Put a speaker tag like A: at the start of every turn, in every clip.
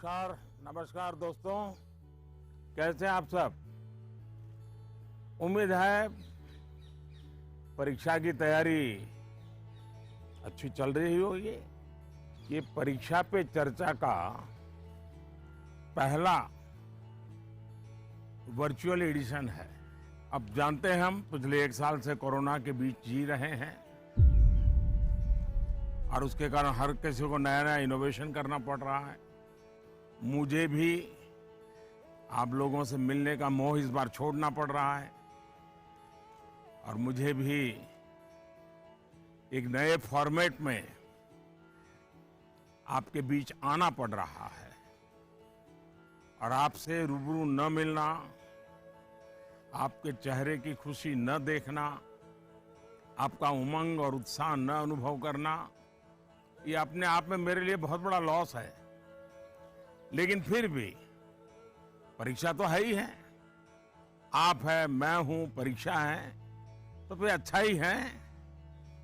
A: नमस्कार नमस्कार दोस्तों, कैसे हैं आप सब। उम्मीद है परीक्षा की तैयारी अच्छी चल रही होगी। ये परीक्षा पे चर्चा का पहला वर्चुअल एडिशन है। अब जानते हैं हम पिछले 1 साल से कोरोना के बीच जी रहे हैं और उसके कारण हर किसी को नया नया इनोवेशन करना पड़ रहा है। मुझे भी आप लोगों से मिलने का मोह इस बार छोड़ना पड़ रहा है और मुझे भी एक नए फॉर्मेट में आपके बीच आना पड़ रहा है और आपसे रूबरू न मिलना, आपके चेहरे की खुशी न देखना, आपका उमंग और उत्साह न अनुभव करना, ये अपने आप में मेरे लिए बहुत बड़ा लॉस है। लेकिन फिर भी परीक्षा तो है ही है, आप है, मैं हूं, परीक्षा है, तो फिर अच्छा ही है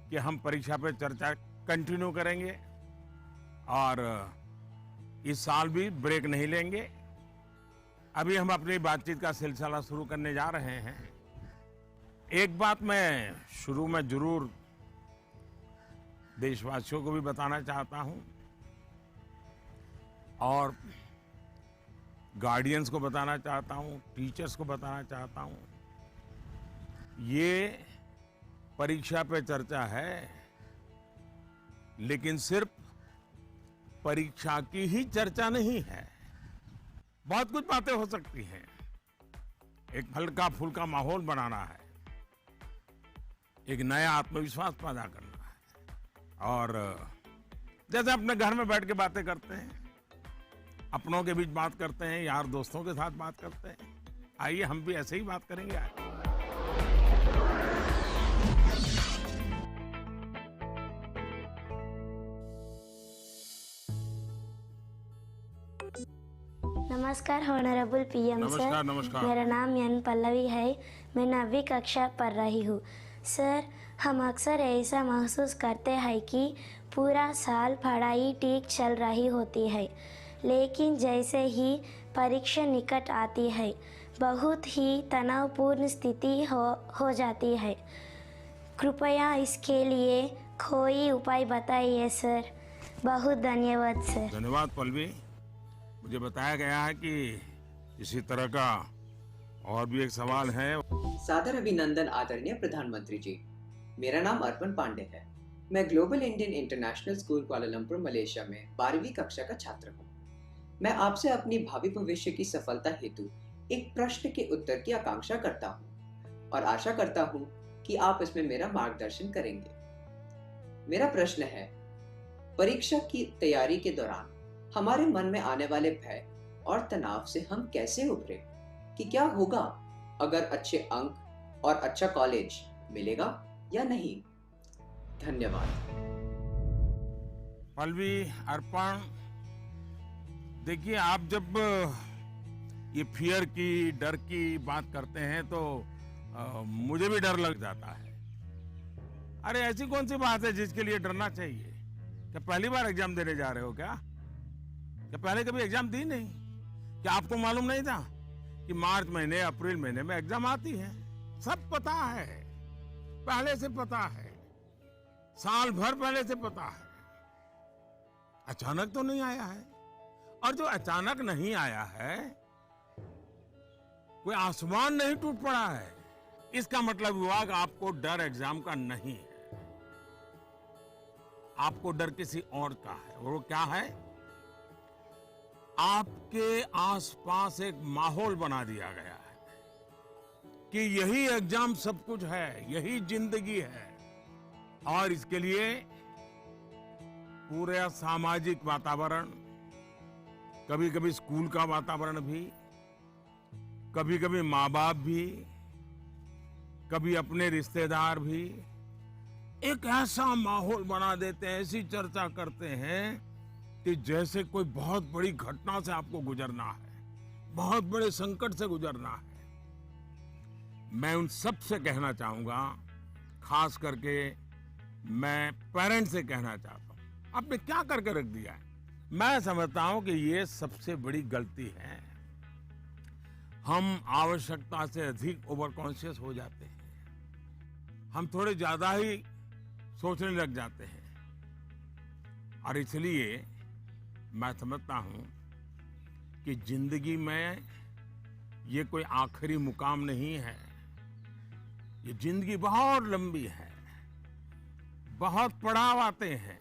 A: कि हम परीक्षा पे चर्चा कंटिन्यू करेंगे और इस साल भी ब्रेक नहीं लेंगे। अभी हम अपनी बातचीत का सिलसिला शुरू करने जा रहे हैं। एक बात मैं शुरू में जरूर देशवासियों को भी बताना चाहता हूं और गार्डियंस को बताना चाहता हूं, टीचर्स को बताना चाहता हूं। ये परीक्षा पे चर्चा है, लेकिन सिर्फ परीक्षा की ही चर्चा नहीं है। बहुत कुछ बातें हो सकती हैं। एक हल्का फुल्का माहौल बनाना है, एक नया आत्मविश्वास पैदा करना है और जैसे अपने घर में बैठ के बातें करते हैं, अपनों के बीच बात करते हैं, यार दोस्तों के साथ बात करते हैं, आइए हम भी ऐसे ही बात करेंगे आज।
B: नमस्कार ऑनरेबल पीएम सर।
A: नमस्कार नमस्कार।
B: मेरा नाम एन पल्लवी है। मैं 9वीं कक्षा पढ़ रही हूँ। सर, हम अक्सर ऐसा महसूस करते हैं कि पूरा साल पढ़ाई ठीक चल रही होती है, लेकिन जैसे ही परीक्षा निकट आती है बहुत ही तनावपूर्ण स्थिति हो जाती है। कृपया इसके लिए कोई उपाय बताइए सर। बहुत धन्यवाद सर।
A: धन्यवाद पल्लवी। मुझे बताया गया है कि इसी तरह का और भी एक सवाल है।
C: सादर अभिनंदन आदरणीय प्रधानमंत्री जी। मेरा नाम अर्पण पांडे है। मैं global Indian international school Kuala Lumpur Malaysia में 12वीं कक्षा का छात्र हूँ। मैं आपसे अपनी भावी भविष्य की सफलता हेतु एक प्रश्न के उत्तर की आकांक्षा करता हूँ और आशा करता हूँ कि आप इसमें मेरा मार्गदर्शन करेंगे। मेरा प्रश्न है, परीक्षा की तैयारी के दौरान हमारे मन में आने वाले भय और तनाव से हम कैसे उभरे? कि क्या होगा अगर अच्छे अंक और अच्छा कॉलेज मिलेगा या नहीं? धन्यवाद।
A: पल्लवी, अर्पण, देखिए आप जब ये फियर की, डर की बात करते हैं तो मुझे भी डर लग जाता है। अरे ऐसी कौन सी बात है जिसके लिए डरना चाहिए? क्या पहली बार एग्जाम देने जा रहे हो क्या पहले कभी एग्जाम दी नहीं? क्या आपको मालूम नहीं था कि मार्च महीने, अप्रैल महीने में एग्जाम आती है? सब पता है, पहले से पता है, साल भर पहले से पता है। अचानक तो नहीं आया है, और जो अचानक नहीं आया है, कोई आसमान नहीं टूट पड़ा है। इसका मतलब हुआ कि आपको डर एग्जाम का नहीं है, आपको डर किसी और का है। और वो क्या है? आपके आसपास एक माहौल बना दिया गया है कि यही एग्जाम सब कुछ है, यही जिंदगी है। और इसके लिए पूरा सामाजिक वातावरण, कभी कभी स्कूल का वातावरण भी, कभी कभी माँ बाप भी, कभी अपने रिश्तेदार भी एक ऐसा माहौल बना देते हैं, ऐसी चर्चा करते हैं कि जैसे कोई बहुत बड़ी घटना से आपको गुजरना है, बहुत बड़े संकट से गुजरना है। मैं उन सब से कहना चाहूंगा, खास करके मैं पेरेंट्स से कहना चाहता हूं, आपने क्या करके रख दिया है? मैं समझता हूं कि ये सबसे बड़ी गलती है। हम आवश्यकता से अधिक ओवर कॉन्शियस हो जाते हैं। हम थोड़े ज्यादा ही सोचने लग जाते हैं और इसलिए मैं समझता हूं कि जिंदगी में ये कोई आखिरी मुकाम नहीं है। ये जिंदगी बहुत लंबी है, बहुत पड़ाव आते हैं।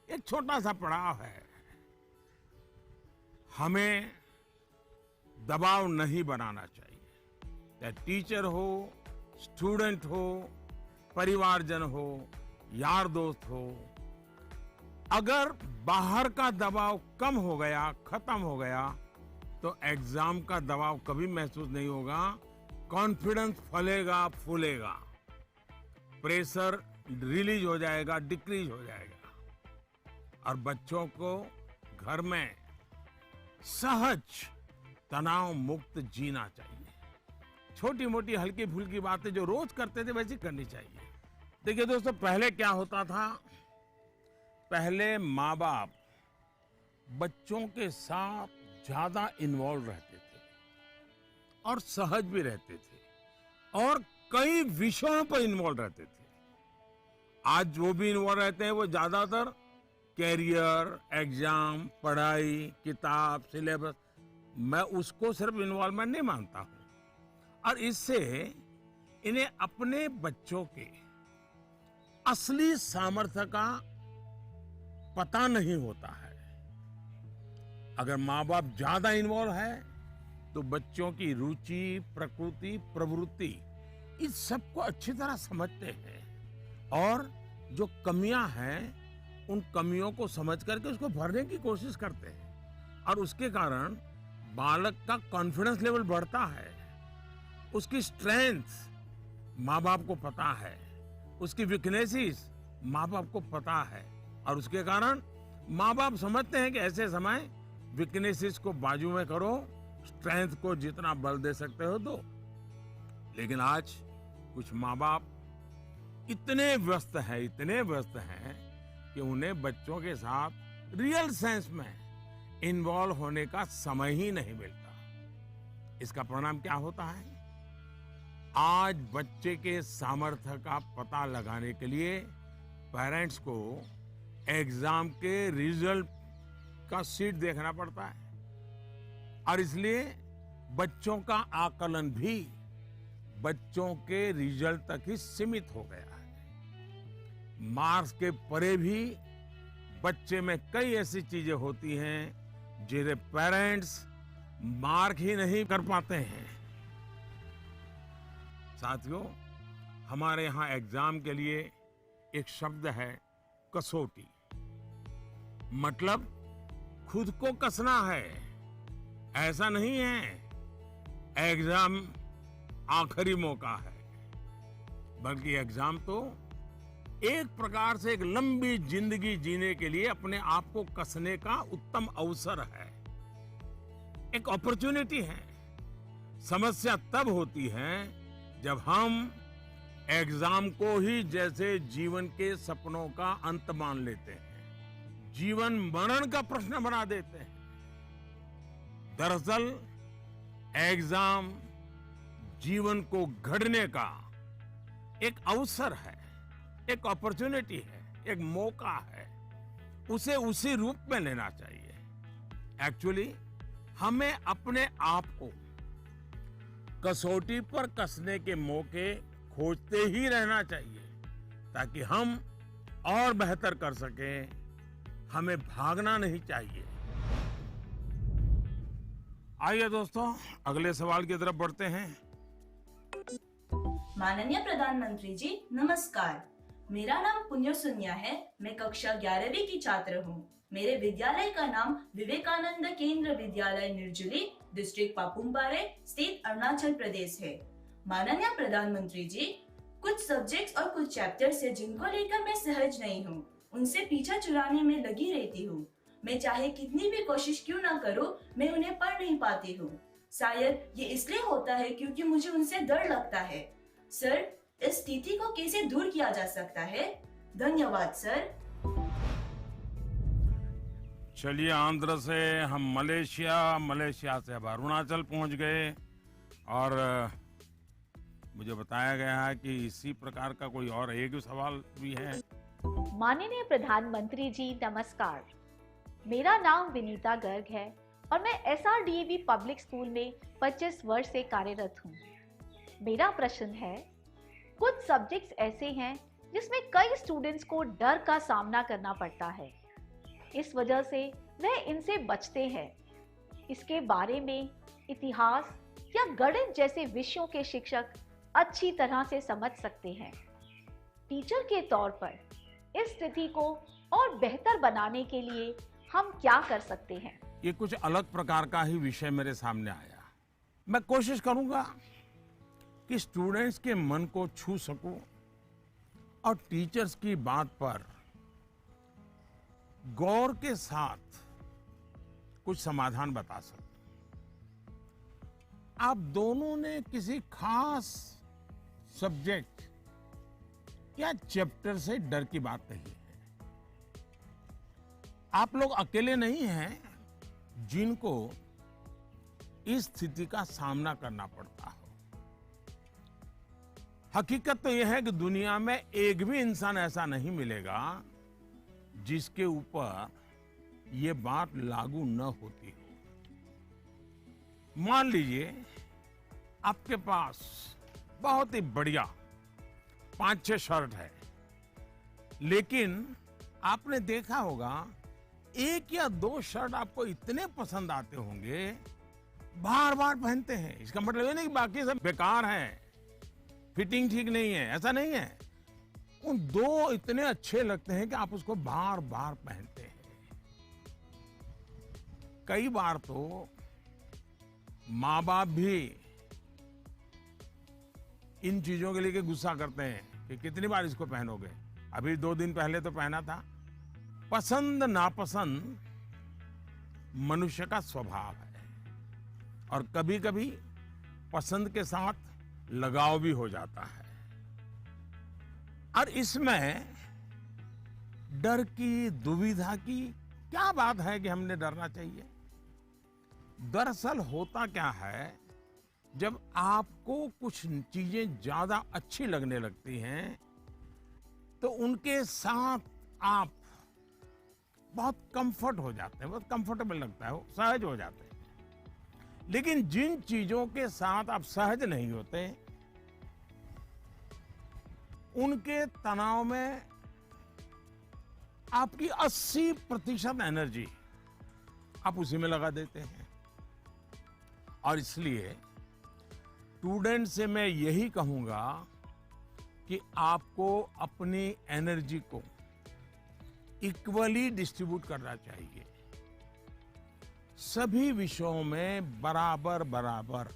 A: एक छोटा सा पड़ाव है। हमें दबाव नहीं बनाना चाहिए। चाहे टीचर हो, स्टूडेंट हो, परिवारजन हो, यार दोस्त हो। अगर बाहर का दबाव कम हो गया, खत्म हो गया, तो एग्जाम का दबाव कभी महसूस नहीं होगा। कॉन्फिडेंस फलेगा, फूलेगा, प्रेशर रिलीज हो जाएगा, डिक्रीज हो जाएगा और बच्चों को घर में सहज तनाव मुक्त जीना चाहिए। छोटी मोटी हल्की फुल्की बातें जो रोज करते थे वैसी करनी चाहिए। देखिए दोस्तों, पहले क्या होता था? पहले माँ बाप बच्चों के साथ ज्यादा इन्वॉल्व रहते थे और सहज भी रहते थे और कई विषयों पर इन्वॉल्व रहते थे। आज जो भी इन्वॉल्व रहते हैं वो ज्यादातर कैरियर, एग्जाम, पढ़ाई, किताब, सिलेबस, मैं उसको सिर्फ इन्वॉल्वमेंट नहीं मानता हूं। और इससे इन्हें अपने बच्चों के असली सामर्थ्य का पता नहीं होता है। अगर माँ बाप ज्यादा इन्वॉल्व है तो बच्चों की रुचि, प्रकृति, प्रवृत्ति इस सबको अच्छी तरह समझते हैं और जो कमियां हैं उन कमियों को समझ करके उसको भरने की कोशिश करते हैं और उसके कारण बालक का कॉन्फिडेंस लेवल बढ़ता है। उसकी स्ट्रेंथ माँ बाप को पता है, उसकी वीकनेसेस माँ बाप को पता है और उसके कारण माँ बाप समझते हैं कि ऐसे समय वीकनेसेस को बाजू में करो, स्ट्रेंथ को जितना बल दे सकते हो दो। लेकिन आज कुछ माँ बाप इतने व्यस्त हैं कि उन्हें बच्चों के साथ रियल सेंस में इन्वॉल्व होने का समय ही नहीं मिलता। इसका परिणाम क्या होता है? आज बच्चे के सामर्थ्य का पता लगाने के लिए पेरेंट्स को एग्जाम के रिजल्ट का शीट देखना पड़ता है और इसलिए बच्चों का आकलन भी बच्चों के रिजल्ट तक ही सीमित हो गया है। मार्क्स के परे भी बच्चे में कई ऐसी चीजें होती हैं जिन्हें पेरेंट्स मार्क ही नहीं कर पाते हैं। साथियों, हमारे यहाँ एग्जाम के लिए एक शब्द है कसौटी। मतलब खुद को कसना है। ऐसा नहीं है एग्जाम आखिरी मौका है, बल्कि एग्जाम तो एक प्रकार से एक लंबी जिंदगी जीने के लिए अपने आप को कसने का उत्तम अवसर है, एक अपॉर्चुनिटी है। समस्या तब होती है जब हम एग्जाम को ही जैसे जीवन के सपनों का अंत मान लेते हैं, जीवन मरण का प्रश्न बना देते हैं। दरअसल एग्जाम जीवन को गढ़ने का एक अवसर है, एक अपॉर्चुनिटी है, एक मौका है। उसे उसी रूप में लेना चाहिए। एक्चुअली हमें अपने आप को कसौटी पर कसने के मौके खोजते ही रहना चाहिए ताकि हम और बेहतर कर सकें। हमें भागना नहीं चाहिए। आइए दोस्तों, अगले सवाल की तरफ बढ़ते हैं।
D: माननीय प्रधानमंत्री जी नमस्कार। मेरा नाम पुण्य सुन्या है। मैं कक्षा 11वीं की छात्र हूँ। मेरे विद्यालय का नाम विवेकानंद केंद्र विद्यालय निर्जुली, डिस्ट्रिक्ट पापुमपारे, स्टेट अरुणाचल प्रदेश है। माननीय प्रधानमंत्री जी, कुछ सब्जेक्ट्स और कुछ चैप्टर्स है जिनको लेकर मैं सहज नहीं हूँ, उनसे पीछा चुराने में लगी रहती हूँ। मैं चाहे कितनी भी कोशिश क्यों ना करूँ, मैं उन्हें पढ़ नहीं पाती हूँ। शायद ये इसलिए होता है क्योंकि मुझे उनसे डर लगता है। सर, इस स्थिति को कैसे दूर किया जा सकता है? धन्यवाद सर।
A: चलिए, आंध्र से हम मलेशिया, मलेशिया से अब अरुणाचल पहुंच गए और मुझे बताया गया है कि इसी प्रकार का कोई और एक सवाल भी है।
E: माननीय प्रधानमंत्री जी नमस्कार। मेरा नाम विनीता गर्ग है और मैं SRDAV पब्लिक स्कूल में 25 वर्ष से कार्यरत हूँ। मेरा प्रश्न है, कुछ सब्जेक्ट्स ऐसे हैं जिसमें कई स्टूडेंट्स को डर का सामना करना पड़ता है, इस वजह से वह इनसे बचते हैं। इसके बारे में इतिहास या गणित जैसे विषयों के शिक्षक अच्छी तरह से समझ सकते हैं। टीचर के तौर पर इस स्थिति को और बेहतर बनाने के लिए हम क्या कर सकते हैं?
A: ये कुछ अलग प्रकार का ही विषय मेरे सामने आया। मैं कोशिश करूंगा कि स्टूडेंट्स के मन को छू सकूं और टीचर्स की बात पर गौर के साथ कुछ समाधान बता सकूं। आप दोनों ने किसी खास सब्जेक्ट या चैप्टर से डर की बात कही है। आप लोग अकेले नहीं हैं जिनको इस स्थिति का सामना करना पड़ता हो। हकीकत तो यह है कि दुनिया में एक भी इंसान ऐसा नहीं मिलेगा जिसके ऊपर यह बात लागू न होती हो। मान लीजिए आपके पास बहुत ही बढ़िया 5-6 शर्ट है, लेकिन आपने देखा होगा एक या दो शर्ट आपको इतने पसंद आते होंगे, बार बार पहनते हैं। इसका मतलब ये नहीं कि बाकी सब बेकार हैं, फिटिंग ठीक नहीं है, ऐसा नहीं है। उन दो इतने अच्छे लगते हैं कि आप उसको बार बार पहनते हैं। कई बार तो माँ बाप भी इन चीजों के लिए गुस्सा करते हैं कि कितनी बार इसको पहनोगे, अभी 2 दिन पहले तो पहना था। पसंद नापसंद मनुष्य का स्वभाव है और कभी कभी पसंद के साथ लगाव भी हो जाता है। और इसमें डर की, दुविधा की क्या बात है कि हमने डरना चाहिए? दरअसल होता क्या है, जब आपको कुछ चीजें ज्यादा अच्छी लगने लगती हैं तो उनके साथ आप बहुत कंफर्ट हो जाते हैं, बहुत कंफर्टेबल लगता है, सहज हो जाते हैं। लेकिन जिन चीजों के साथ आप सहज नहीं होते, उनके तनाव में आपकी 80% एनर्जी आप उसी में लगा देते हैं। और इसलिए स्टूडेंट से मैं यही कहूंगा कि आपको अपनी एनर्जी को इक्वली डिस्ट्रीब्यूट करना चाहिए। सभी विषयों में बराबर बराबर।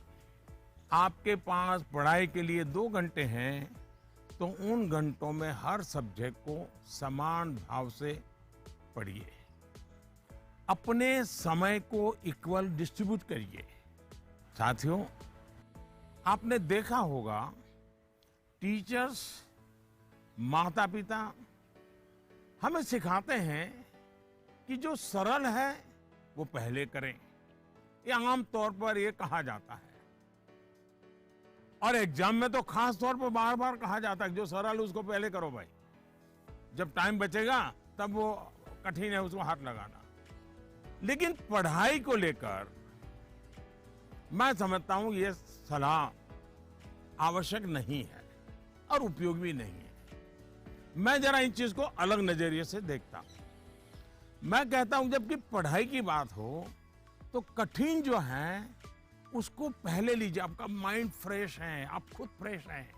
A: आपके पास पढ़ाई के लिए 2 घंटे हैं तो उन घंटों में हर सब्जेक्ट को समान भाव से पढ़िए। अपने समय को इक्वल डिस्ट्रीब्यूट करिए। साथियों, आपने देखा होगा टीचर्स, माता पिता हमें सिखाते हैं कि जो सरल है वो पहले करें। ये आम तौर पर ये कहा जाता है और एग्जाम में तो खास तौर पर बार बार कहा जाता है कि जो सरल है उसको पहले करो भाई, जब टाइम बचेगा तब वो कठिन है उसको हाथ लगाना। लेकिन पढ़ाई को लेकर मैं समझता हूं ये सलाह आवश्यक नहीं है और उपयोगी भी नहीं है। मैं जरा इन चीज को अलग नजरिए से देखता हूं। मैं कहता हूं जबकि पढ़ाई की बात हो तो कठिन जो है उसको पहले लीजिए। आपका माइंड फ्रेश है, आप खुद फ्रेश हैं,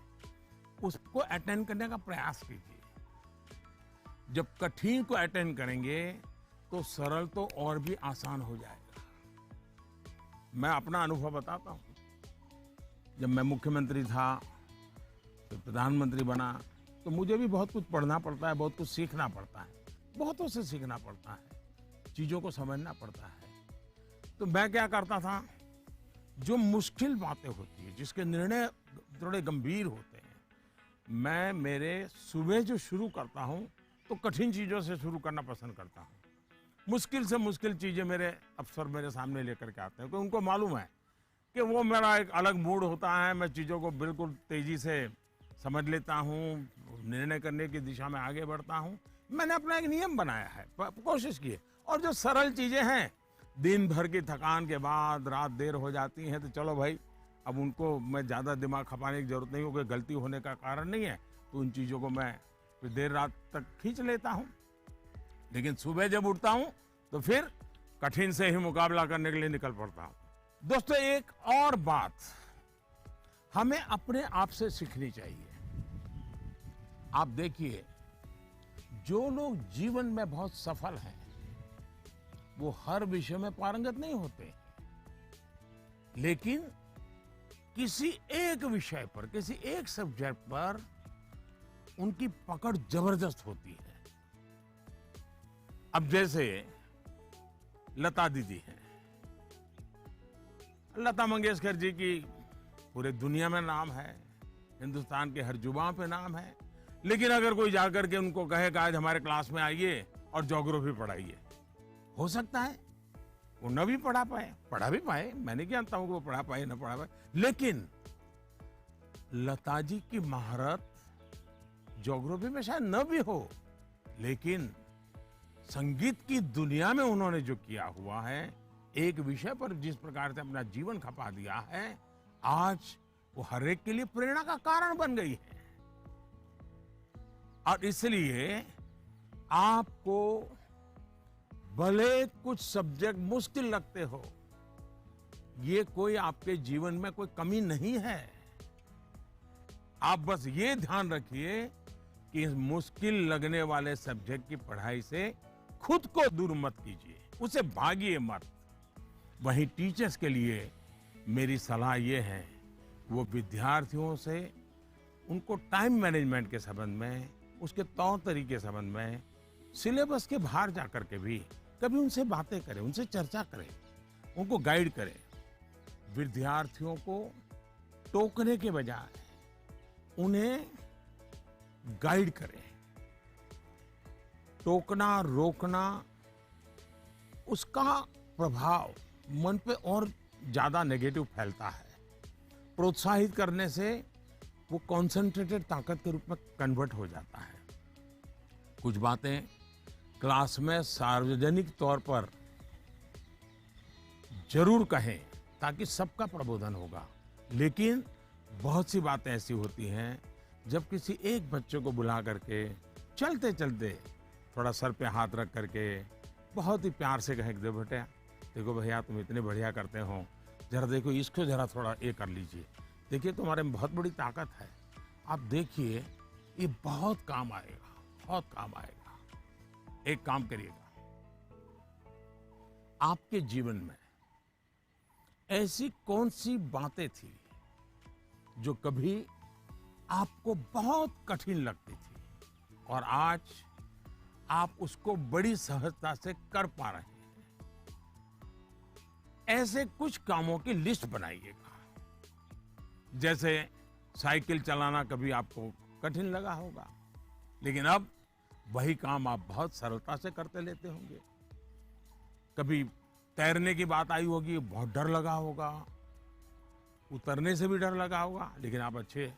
A: उसको अटेंड करने का प्रयास कीजिए। जब कठिन को अटेंड करेंगे तो सरल तो और भी आसान हो जाएगा। मैं अपना अनुभव बताता हूं। जब मैं मुख्यमंत्री था, तो प्रधानमंत्री बना, तो मुझे भी बहुत कुछ पढ़ना पड़ता है, बहुत कुछ सीखना पड़ता है, बहुतों से सीखना पड़ता है, चीजों को समझना पड़ता है। तो मैं क्या करता था, जो मुश्किल बातें होती है, जिसके निर्णय थोड़े गंभीर होते हैं, मैं मेरे सुबह जो शुरू करता हूं तो कठिन चीजों से शुरू करना पसंद करता हूं। मुश्किल से मुश्किल चीजें मेरे अफसर मेरे सामने लेकर के आते हैं, क्योंकि उनको मालूम है कि वो मेरा एक अलग मूड होता है, मैं चीज़ों को बिल्कुल तेज़ी से समझ लेता हूँ, निर्णय करने की दिशा में आगे बढ़ता हूँ। मैंने अपना एक नियम बनाया है, कोशिश की है। और जो सरल चीज़ें हैं, दिन भर की थकान के बाद रात देर हो जाती है तो चलो भाई, अब उनको मैं ज़्यादा दिमाग खपाने की जरूरत नहीं हो, कोई गलती होने का कारण नहीं है, तो उन चीज़ों को मैं फिर देर रात तक खींच लेता हूँ। लेकिन सुबह जब उठता हूँ तो फिर कठिन से ही मुकाबला करने के लिए निकल पड़ता हूँ। दोस्तों, एक और बात हमें अपने आप से सीखनी चाहिए। आप देखिए, जो लोग जीवन में बहुत सफल हैं वो हर विषय में पारंगत नहीं होते, लेकिन किसी एक विषय पर, किसी एक सब्जेक्ट पर उनकी पकड़ जबरदस्त होती है। अब जैसे लता दीदी हैं, लता मंगेशकर जी की पूरे दुनिया में नाम है, हिंदुस्तान के हर जुबान पे नाम है, लेकिन अगर कोई जाकर के उनको कहे कि आज हमारे क्लास में आइए और ज्योग्राफी पढ़ाइए, हो सकता है वो न भी पढ़ा पाए, पढ़ा भी पाए, मैं नहीं जानता हूं कि वो पढ़ा पाए न पढ़ा पाए, लेकिन लता जी की महारत ज्योग्राफी में शायद न भी हो, लेकिन संगीत की दुनिया में उन्होंने जो किया हुआ है, एक विषय पर जिस प्रकार से अपना जीवन खपा दिया है, आज वो हर एक के लिए प्रेरणा का कारण बन गई है। और इसलिए आपको भले कुछ सब्जेक्ट मुश्किल लगते हो, ये कोई आपके जीवन में कोई कमी नहीं है। आप बस ये ध्यान रखिए कि इस मुश्किल लगने वाले सब्जेक्ट की पढ़ाई से खुद को दूर मत कीजिए, उसे भागिए मत। वहीं टीचर्स के लिए मेरी सलाह ये है, वो विद्यार्थियों से उनको टाइम मैनेजमेंट के संबंध में, उसके तौर तरीके के संबंध में, सिलेबस के बाहर जाकर के भी कभी उनसे बातें करें, उनसे चर्चा करें, उनको गाइड करें। विद्यार्थियों को टोकने के बजाय उन्हें गाइड करें। टोकना, रोकना, उसका प्रभाव मन पे और ज्यादा नेगेटिव फैलता है। प्रोत्साहित करने से वो कॉन्सेंट्रेटेड ताकत के रूप में कन्वर्ट हो जाता है। कुछ बातें क्लास में सार्वजनिक तौर पर जरूर कहें ताकि सबका प्रबोधन होगा, लेकिन बहुत सी बातें ऐसी होती हैं जब किसी एक बच्चे को बुला करके चलते चलते थोड़ा सर पे हाथ रख करके बहुत ही प्यार से कहें, दे बेटा, देखो भैया तुम इतने बढ़िया करते हो, जरा देखो इसको जरा थोड़ा ये कर लीजिए, देखिए तुम्हारे में बहुत बड़ी ताकत है, आप देखिए ये बहुत काम आएगा, बहुत काम आएगा। एक काम करिएगा, आपके जीवन में ऐसी कौन सी बातें थी जो कभी आपको बहुत कठिन लगती थी और आज आप उसको बड़ी सहजता से कर पा रहे हैं? ऐसे कुछ कामों की लिस्ट बनाइएगा। जैसे साइकिल चलाना कभी आपको कठिन लगा होगा, लेकिन अब वही काम आप बहुत सरलता से करते लेते होंगे। कभी तैरने की बात आई होगी, बहुत डर लगा होगा, उतरने से भी डर लगा होगा, लेकिन आप अच्छे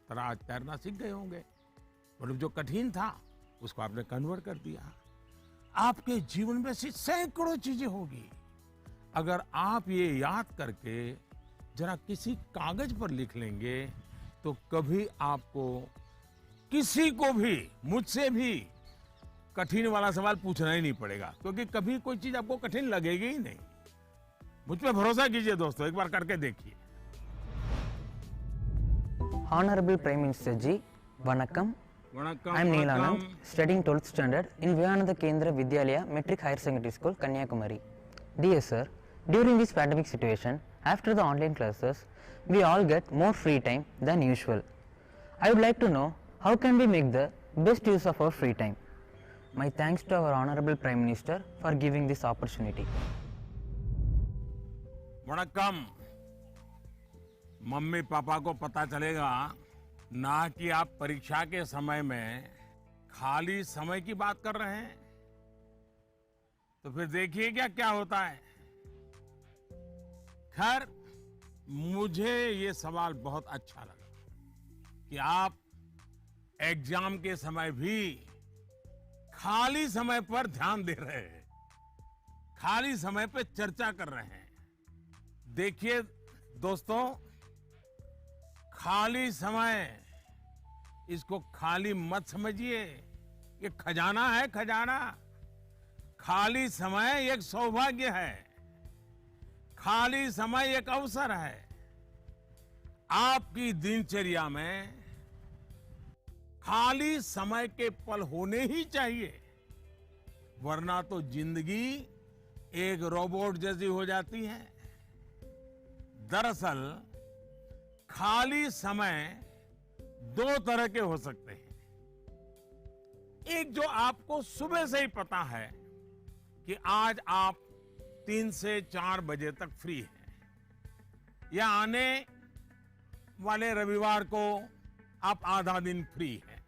A: तरह आज तैरना सीख गए होंगे। मतलब जो कठिन था उसको आपने कन्वर्ट कर दिया। आपके जीवन में ऐसी सैकड़ों चीजें होगी, अगर आप ये याद करके जरा किसी कागज पर लिख लेंगे तो कभी आपको किसी को भी, मुझसे भी कठिन वाला सवाल पूछना ही नहीं पड़ेगा, क्योंकि कभी कोई चीज आपको कठिन लगेगी ही नहीं। मुझ पे भरोसा कीजिए दोस्तों, एक बार करके देखिए।
F: Honorable Prime Minister Ji, Vanakkam. I am Neelanand, studying 12th standard in Vivekananda Kendra Vidyalaya Metric Higher Secondary School, Kanyakumari. Dear sir, during this pandemic situation, after the online classes, we all get more free time than usual. I would like to know how can we make the best use of our free time. My thanks to our Honorable Prime Minister for giving this opportunity.
A: वणक्कम। Mummy papa को पता चलेगा ना कि आप परीक्षा के समय में खाली समय की बात कर रहे हैं, तो फिर देखिएगा क्या होता है। खैर, मुझे ये सवाल बहुत अच्छा लगा कि आप एग्जाम के समय भी खाली समय पर ध्यान दे रहे हैं, खाली समय पे चर्चा कर रहे हैं। देखिए दोस्तों, खाली समय, इसको खाली मत समझिए। ये खजाना है, खजाना। खाली समय एक सौभाग्य है, खाली समय एक अवसर है। आपकी दिनचर्या में खाली समय के पल होने ही चाहिए, वरना तो जिंदगी एक रोबोट जैसी हो जाती है। दरअसल खाली समय दो तरह के हो सकते हैं। एक जो आपको सुबह से ही पता है कि आज आप 3 से 4 बजे तक फ्री हैं, या आने वाले रविवार को आप आधा दिन फ्री हैं,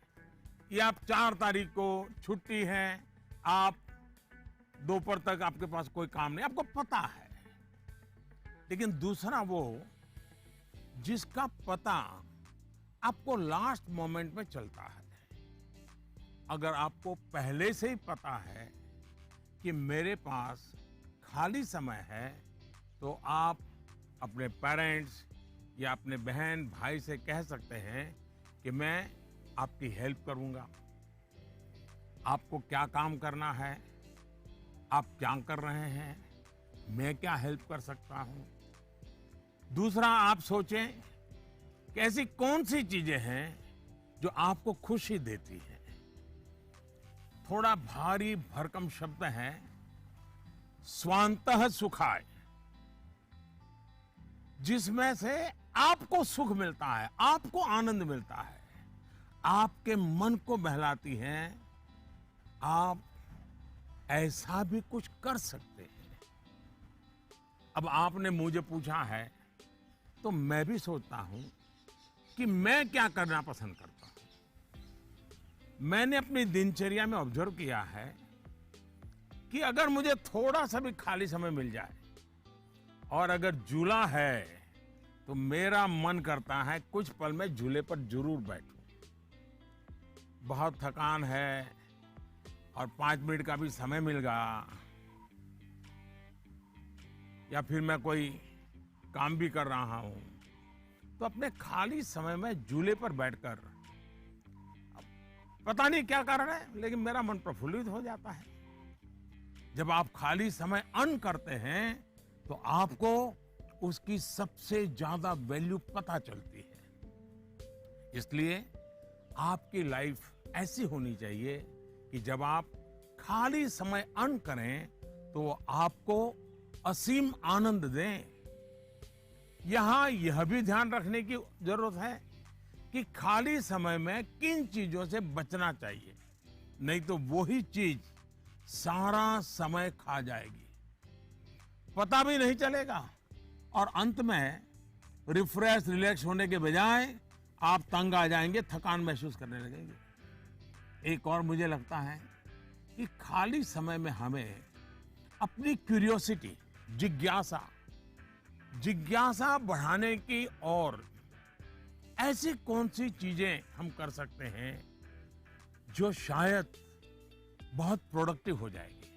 A: या आप 4 तारीख को छुट्टी है, आप दोपहर तक आपके पास कोई काम नहीं, आपको पता है। लेकिन दूसरा वो जिसका पता आपको लास्ट मोमेंट में चलता है। अगर आपको पहले से ही पता है कि मेरे पास खाली समय है, तो आप अपने पेरेंट्स या अपने बहन भाई से कह सकते हैं कि मैं आपकी हेल्प करूंगा। आपको क्या काम करना है, आप क्या कर रहे हैं, मैं क्या हेल्प कर सकता हूं। दूसरा, आप सोचें कि ऐसी कौन सी चीजें हैं जो आपको खुशी देती हैं। थोड़ा भारी भरकम शब्द है, स्वांतः सुखाय, जिसमें से आपको सुख मिलता है, आपको आनंद मिलता है, आपके मन को बहलाती हैं। आप ऐसा भी कुछ कर सकते हैं। अब आपने मुझे पूछा है तो मैं भी सोचता हूं कि मैं क्या करना पसंद करता हूं। मैंने अपनी दिनचर्या में ऑब्जर्व किया है कि अगर मुझे थोड़ा सा भी खाली समय मिल जाए और अगर झूला है तो मेरा मन करता है कुछ पल में झूले पर जरूर बैठूं। बहुत थकान है और 5 मिनट का भी समय मिल गया, या फिर मैं कोई काम भी कर रहा हूं, तो अपने खाली समय में झूले पर बैठकर, पता नहीं क्या कारण है लेकिन मेरा मन प्रफुल्लित हो जाता है। जब आप खाली समय अर्न करते हैं तो आपको उसकी सबसे ज्यादा वैल्यू पता चलती है। इसलिए आपकी लाइफ ऐसी होनी चाहिए कि जब आप खाली समय अर्न करें तो वो आपको असीम आनंद दें। यहां यह भी ध्यान रखने की जरूरत है कि खाली समय में किन चीजों से बचना चाहिए, नहीं तो वही चीज सारा समय खा जाएगी, पता भी नहीं चलेगा, और अंत में रिफ्रेश रिलैक्स होने के बजाय आप तंग आ जाएंगे, थकान महसूस करने लगेंगे। एक और मुझे लगता है कि खाली समय में हमें अपनी क्यूरियोसिटी, जिज्ञासा बढ़ाने की और ऐसी कौन सी चीजें हम कर सकते हैं जो शायद बहुत प्रोडक्टिव हो जाएगी।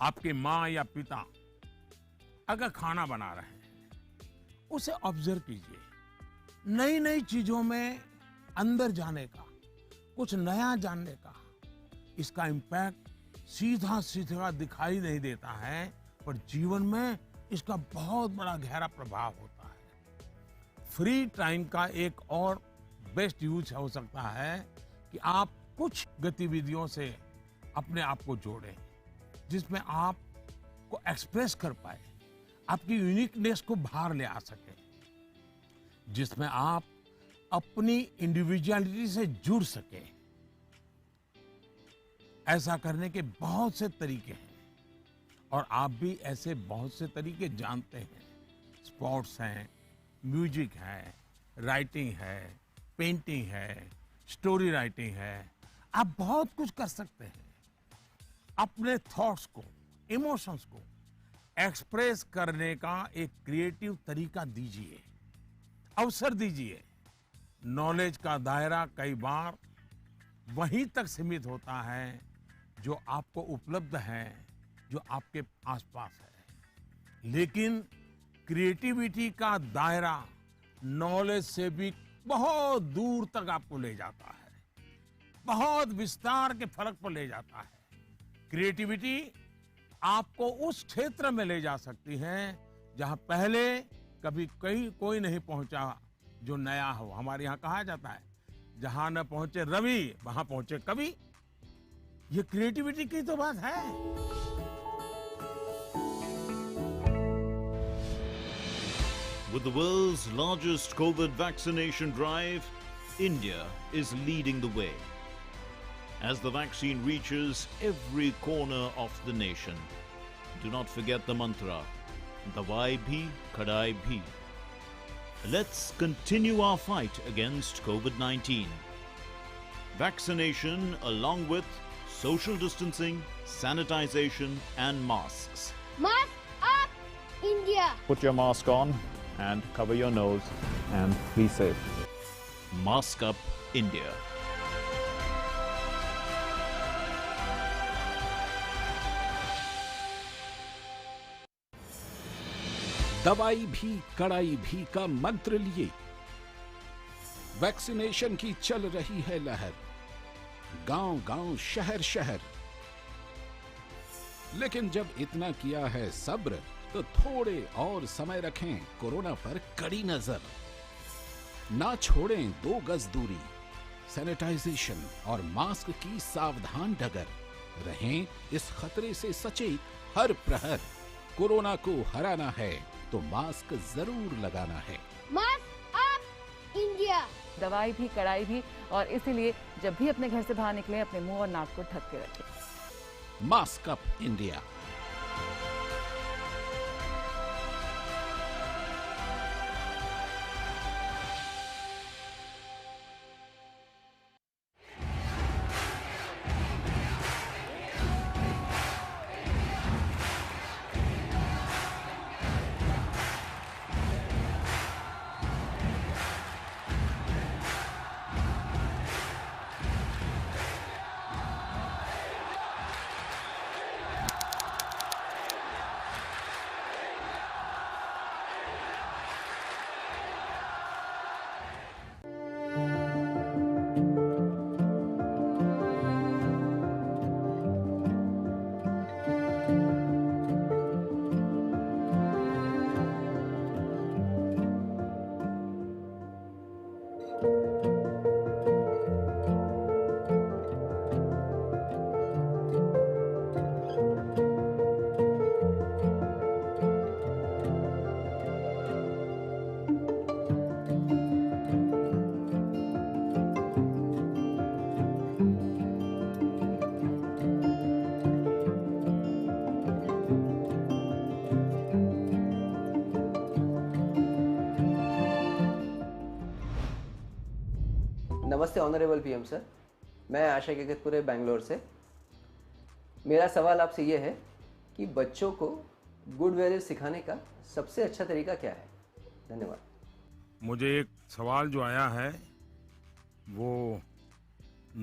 A: आपके माँ या पिता अगर खाना बना रहे हैं, उसे ऑब्जर्व कीजिए। नई नई चीजों में अंदर जाने का, कुछ नया जानने का, इसका इम्पैक्ट सीधा सीधा दिखाई नहीं देता है, पर जीवन में इसका बहुत बड़ा गहरा प्रभाव होता है। फ्री टाइम का एक और बेस्ट यूज हो सकता है कि आप कुछ गतिविधियों से अपने आप को जोड़ें, जिसमें आप को एक्सप्रेस कर पाए, आपकी यूनिकनेस को बाहर ले आ सके, जिसमें आप अपनी इंडिविजुअलिटी से जुड़ सके। ऐसा करने के बहुत से तरीके हैं और आप भी ऐसे बहुत से तरीके जानते हैं। स्पोर्ट्स हैं, म्यूजिक है, राइटिंग है, पेंटिंग है, स्टोरी राइटिंग है, आप बहुत कुछ कर सकते हैं। अपने थॉट्स को, इमोशंस को एक्सप्रेस करने का एक क्रिएटिव तरीका दीजिए, अवसर दीजिए। नॉलेज का दायरा कई बार वहीं तक सीमित होता है जो आपको उपलब्ध है, जो आपके आसपास है, लेकिन क्रिएटिविटी का दायरा नॉलेज से भी बहुत दूर तक आपको ले जाता है, बहुत विस्तार के फलक पर ले जाता है। क्रिएटिविटी आपको उस क्षेत्र में ले जा सकती है जहां पहले कभी कोई नहीं पहुंचा जो नया हो। हमारे यहाँ कहा जाता है, जहां न पहुंचे रवि वहां पहुंचे कवि। ये क्रिएटिविटी की तो बात है।
G: With the world's largest COVID vaccination drive, India is leading the way. As the vaccine reaches every corner of the nation, do not forget the mantra, Dawai bhi, Kadai bhi. Let's continue our fight against COVID-19. Vaccination along with social distancing, sanitization and masks.
H: Mask up, India!
I: Put your mask on and cover your nose and be safe.
G: Mask up, India.
J: दवाई भी कड़ाई भी का मंत्र लिए vaccination की चल रही है लहर, गांव-गांव, शहर-शहर। लेकिन जब इतना किया है सब्र, तो थोड़े और समय रखें कोरोना पर कड़ी नजर। ना छोड़ें 2 गज दूरी, सैनिटाइजेशन और मास्क की सावधान डगर। रहें इस खतरे से सचेत हर प्रहर। कोरोना को हराना है तो मास्क जरूर लगाना है।
H: Mask up, India!
K: दवाई भी कड़ाई भी, और इसीलिए जब भी अपने घर से बाहर निकले अपने मुंह और नाक को ढक के रखें।
J: Mask up, India.
C: नमस्ते ऑनरेबल पीएम सर, मैं आशा केकतपुरे बैंगलोर से। मेरा सवाल आपसे ये है कि बच्चों को गुड वैल्यूज सिखाने का सबसे अच्छा तरीका क्या है? धन्यवाद।
A: मुझे एक सवाल जो आया है वो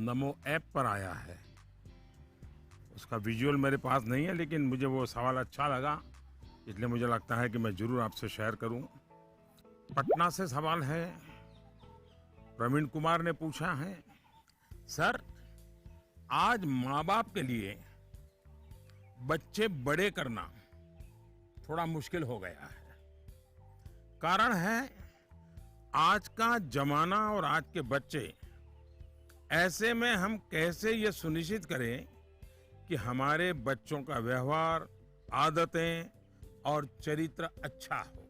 A: नमो ऐप पर आया है। उसका विजुअल मेरे पास नहीं है, लेकिन मुझे वो सवाल अच्छा लगा, इसलिए मुझे लगता है कि मैं ज़रूर आपसे शेयर करूं। पटना से सवाल है, प्रवीण कुमार ने पूछा है, सर आज माँ बाप के लिए बच्चे बड़े करना थोड़ा मुश्किल हो गया है। कारण है आज का जमाना और आज के बच्चे। ऐसे में हम कैसे ये सुनिश्चित करें कि हमारे बच्चों का व्यवहार, आदतें और चरित्र अच्छा हो।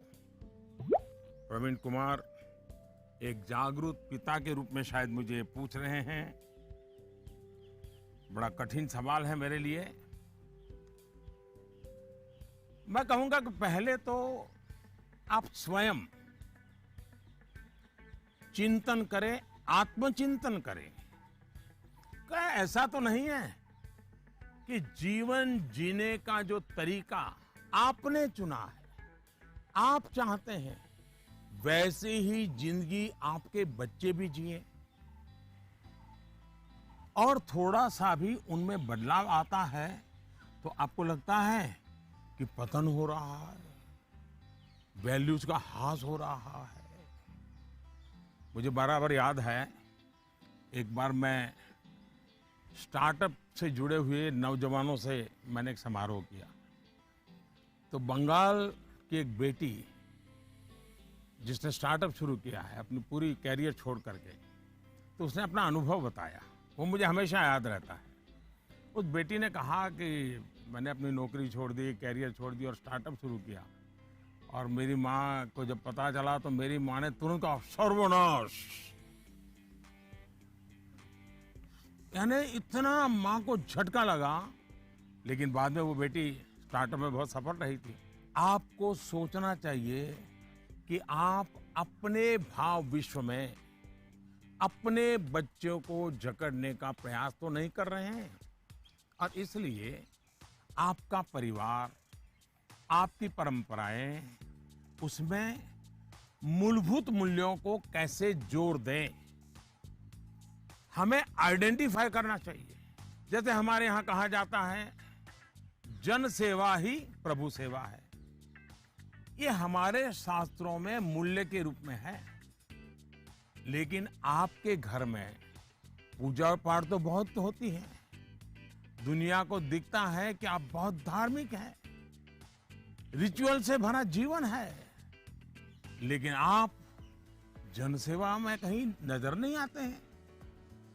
A: प्रवीण कुमार एक जागरूक पिता के रूप में शायद मुझे पूछ रहे हैं। बड़ा कठिन सवाल है मेरे लिए। मैं कहूंगा कि पहले तो आप स्वयं चिंतन करें, आत्मचिंतन करें। क्या ऐसा तो नहीं है कि जीवन जीने का जो तरीका आपने चुना है, आप चाहते हैं वैसे ही जिंदगी आपके बच्चे भी जिए और थोड़ा सा भी उनमें बदलाव आता है तो आपको लगता है कि पतन हो रहा है, वैल्यूज का ह्रास हो रहा है। मुझे बराबर याद है, एक बार मैं स्टार्टअप से जुड़े हुए नौजवानों से मैंने एक समारोह किया, तो बंगाल की एक बेटी जिसने स्टार्टअप शुरू किया है अपनी पूरी कैरियर छोड़ करके, तो उसने अपना अनुभव बताया, वो मुझे हमेशा याद रहता है। उस बेटी ने कहा कि मैंने अपनी नौकरी छोड़ दी, कैरियर छोड़ दी और स्टार्टअप शुरू किया, और मेरी माँ को जब पता चला तो मेरी माँ ने तुरंत कहा सर्वनाश। यानी इतना माँ को झटका लगा, लेकिन बाद में वो बेटी स्टार्टअप में बहुत सफल रही थी। आपको सोचना चाहिए कि आप अपने भाव विश्व में अपने बच्चों को जकड़ने का प्रयास तो नहीं कर रहे हैं, और इसलिए आपका परिवार, आपकी परंपराएं, उसमें मूलभूत मूल्यों को कैसे जोड़ दें, हमें आइडेंटिफाई करना चाहिए। जैसे हमारे यहां कहा जाता है जन सेवा ही प्रभु सेवा है, ये हमारे शास्त्रों में मूल्य के रूप में है। लेकिन आपके घर में पूजा पाठ तो बहुत होती है, दुनिया को दिखता है कि आप बहुत धार्मिक हैं, रिचुअल से भरा जीवन है, लेकिन आप जनसेवा में कहीं नजर नहीं आते हैं।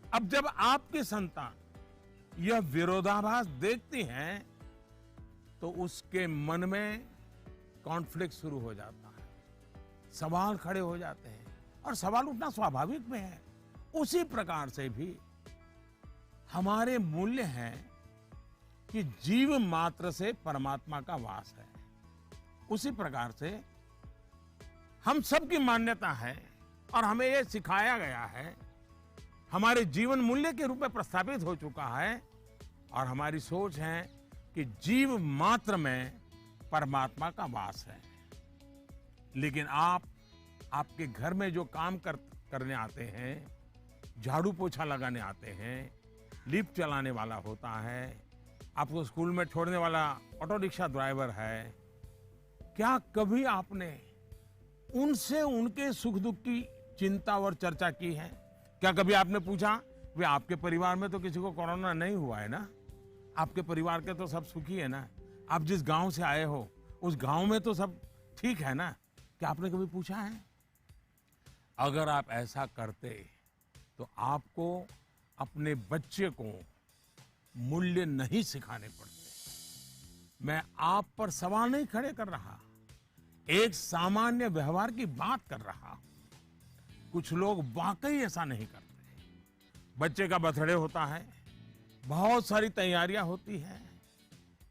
A: अब जब आपकी संतान यह विरोधाभास देखती हैं तो उसके मन में कॉन्फ्लिक्ट शुरू हो जाता है, सवाल खड़े हो जाते हैं, और सवाल उठना स्वाभाविक में है। उसी प्रकार से भी हमारे मूल्य हैं कि जीव मात्र से परमात्मा का वास है। उसी प्रकार से हम सबकी मान्यता है और हमें यह सिखाया गया है, हमारे जीवन मूल्य के रूप में प्रस्थापित हो चुका है, और हमारी सोच है कि जीव मात्र में परमात्मा का वास है। लेकिन आपके घर में जो काम करने आते हैं, झाड़ू पोछा लगाने आते हैं, लिफ्ट चलाने वाला होता है, आपको स्कूल में छोड़ने वाला ऑटो रिक्शा ड्राइवर है, क्या कभी आपने उनसे उनके सुख दुख की चिंता और चर्चा की है? क्या कभी आपने पूछा वे आपके परिवार में तो किसी को कोरोना नहीं हुआ है ना, आपके परिवार के तो सब सुखी है ना, आप जिस गांव से आए हो उस गांव में तो सब ठीक है ना? क्या आपने कभी पूछा है? अगर आप ऐसा करते तो आपको अपने बच्चे को मूल्य नहीं सिखाने पड़ते। मैं आप पर सवाल नहीं खड़े कर रहा, एक सामान्य व्यवहार की बात कर रहा हूं। कुछ लोग वाकई ऐसा नहीं करते। बच्चे का बर्थडे होता है, बहुत सारी तैयारियां होती हैं,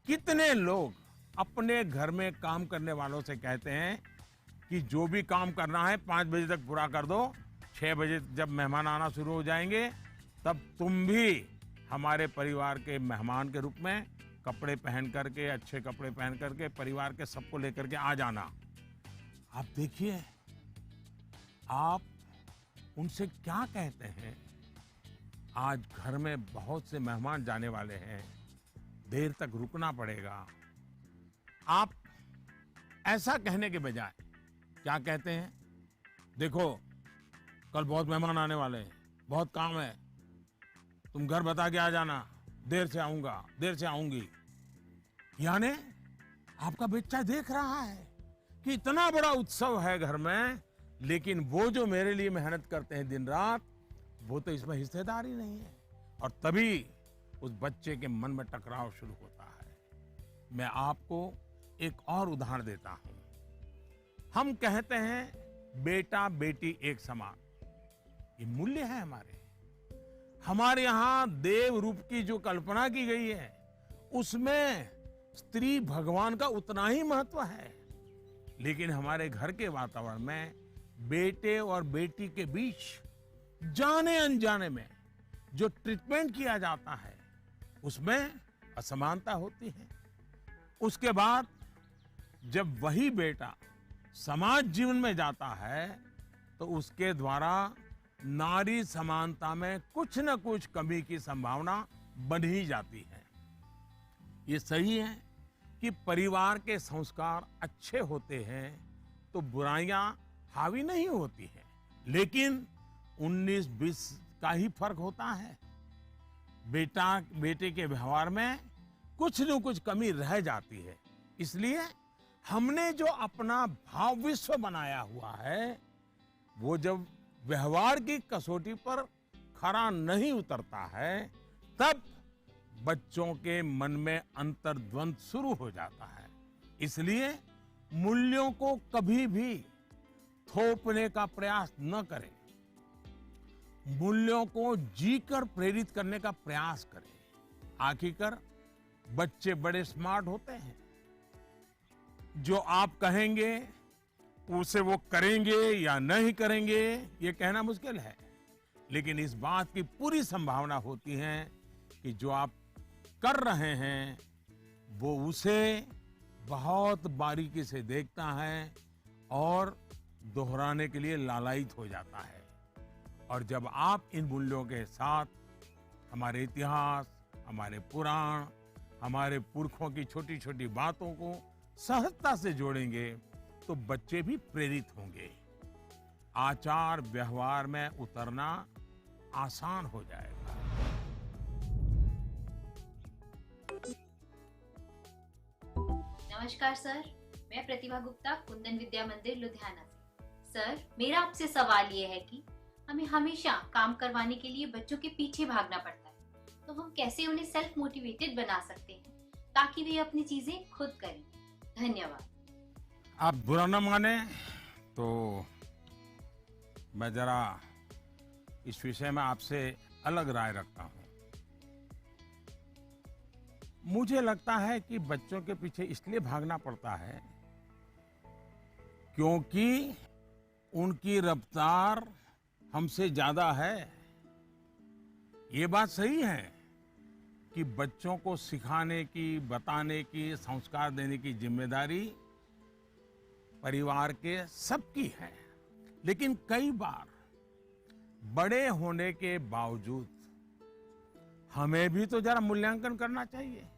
A: कितने लोग अपने घर में काम करने वालों से कहते हैं कि जो भी काम करना है 5 बजे तक पूरा कर दो, 6 बजे जब मेहमान आना शुरू हो जाएंगे तब तुम भी हमारे परिवार के मेहमान के रूप में कपड़े पहन करके, अच्छे कपड़े पहन करके परिवार के सबको लेकर के आ जाना। आप देखिए आप उनसे क्या कहते हैं। आज घर में बहुत से मेहमान जाने वाले हैं, देर तक रुकना पड़ेगा। आप ऐसा कहने के बजाय क्या कहते हैं, देखो कल बहुत मेहमान आने वाले हैं, बहुत काम है, तुम घर बता के आ जाना, देर से आऊंगा, देर से आऊंगी। यानी आपका बच्चा देख रहा है कि इतना बड़ा उत्सव है घर में, लेकिन वो जो मेरे लिए मेहनत करते हैं दिन रात, वो तो इसमें हिस्सेदार ही नहीं है। और तभी उस बच्चे के मन में टकराव शुरू होता है। मैं आपको एक और उदाहरण देता हूं। हम कहते हैं बेटा बेटी एक समान, ये मूल्य है हमारे यहां देव रूप की जो कल्पना की गई है उसमें स्त्री भगवान का उतना ही महत्व है। लेकिन हमारे घर के वातावरण में बेटे और बेटी के बीच जाने अनजाने में जो ट्रीटमेंट किया जाता है उसमें असमानता होती है। उसके बाद जब वही बेटा समाज जीवन में जाता है तो उसके द्वारा नारी समानता में कुछ न कुछ कमी की संभावना बन ही जाती है। ये सही है कि परिवार के संस्कार अच्छे होते हैं तो बुराइयां हावी नहीं होती हैं, लेकिन 19-20 का ही फर्क होता है। बेटे के व्यवहार में कुछ न कुछ कमी रह जाती है। इसलिए हमने जो अपना भाव विश्व बनाया हुआ है वो जब व्यवहार की कसौटी पर खरा नहीं उतरता है तब बच्चों के मन में अंतर्द्वंद शुरू हो जाता है। इसलिए मूल्यों को कभी भी थोपने का प्रयास न करें, मूल्यों को जीकर प्रेरित करने का प्रयास करें। आखिरकार बच्चे बड़े स्मार्ट होते हैं। जो आप कहेंगे उसे वो करेंगे या नहीं करेंगे ये कहना मुश्किल है, लेकिन इस बात की पूरी संभावना होती है कि जो आप कर रहे हैं वो उसे बहुत बारीकी से देखता है और दोहराने के लिए लालायित हो जाता है। और जब आप इन मूल्यों के साथ हमारे इतिहास, हमारे पुराण, हमारे पुरखों की छोटी छोटी बातों को सहजता से जोड़ेंगे तो बच्चे भी प्रेरित होंगे। आचार व्यवहार में उतरना आसान हो जाएगा।
L: नमस्कार सर, मैं प्रतिभा गुप्ता, कुंदन विद्या मंदिर लुधियाना से। सर, मेरा आपसे सवाल ये है कि हमें हमेशा काम करवाने के लिए बच्चों के पीछे भागना पड़ता है, तो हम कैसे उन्हें सेल्फ मोटिवेटेड बना सकते हैं ताकि वे अपनी चीजें खुद करें? धन्यवाद।
A: आप बुरा न माने तो मैं जरा इस विषय में आपसे अलग राय रखता हूं। मुझे लगता है कि बच्चों के पीछे इसलिए भागना पड़ता है क्योंकि उनकी रफ्तार हमसे ज्यादा है। ये बात सही है कि बच्चों को सिखाने की, बताने की, संस्कार देने की जिम्मेदारी परिवार के सबकी है, लेकिन कई बार बड़े होने के बावजूद हमें भी तो जरा मूल्यांकन करना चाहिए।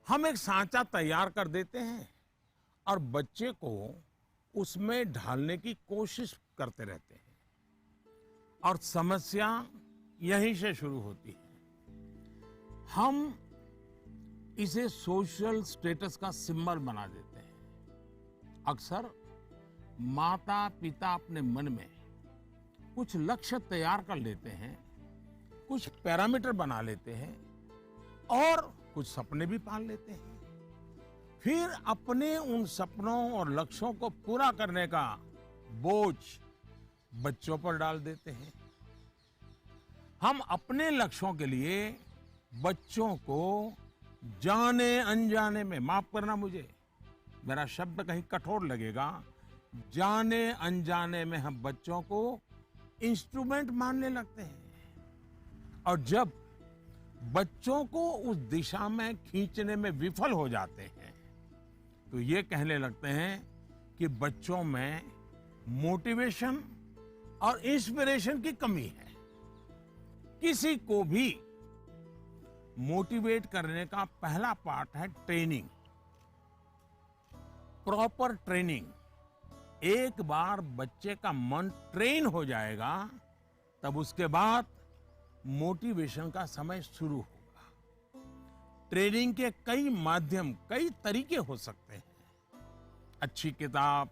A: हम एक सांचा तैयार कर देते हैं और बच्चे को उसमें ढालने की कोशिश करते रहते हैं और समस्या यहीं से शुरू होती है। हम इसे सोशल स्टेटस का सिंबल बना देते हैं। अक्सर माता पिता अपने मन में कुछ लक्ष्य तैयार कर लेते हैं, कुछ पैरामीटर बना लेते हैं और कुछ सपने भी पाल लेते हैं। फिर अपने उन सपनों और लक्ष्यों को पूरा करने का बोझ बच्चों पर डाल देते हैं। हम अपने लक्ष्यों के लिए बच्चों को जाने अनजाने में, माफ करना मुझे, मेरा शब्द कहीं कठोर लगेगा, जाने अनजाने में हम बच्चों को इंस्ट्रूमेंट मानने लगते हैं। और जब बच्चों को उस दिशा में खींचने में विफल हो जाते हैं तो ये कहने लगते हैं कि बच्चों में मोटिवेशन और इंस्पिरेशन की कमी है। किसी को भी मोटिवेट करने का पहला पार्ट है ट्रेनिंग, प्रॉपर ट्रेनिंग। एक बार बच्चे का मन ट्रेन हो जाएगा तब उसके बाद मोटिवेशन का समय शुरू होगा। ट्रेनिंग के कई माध्यम, कई तरीके हो सकते हैं। अच्छी किताब,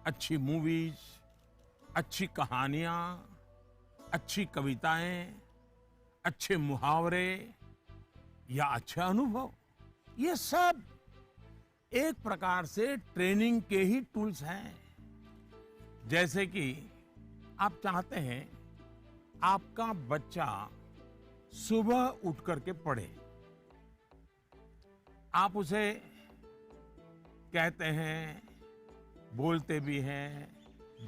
A: अच्छी मूवीज, अच्छी कहानियां, अच्छी कविताएं, अच्छे मुहावरे या अच्छा अनुभव, ये सब एक प्रकार से ट्रेनिंग के ही टूल्स हैं। जैसे कि आप चाहते हैं आपका बच्चा सुबह उठ करके पढ़े, आप उसे कहते हैं, बोलते भी हैं,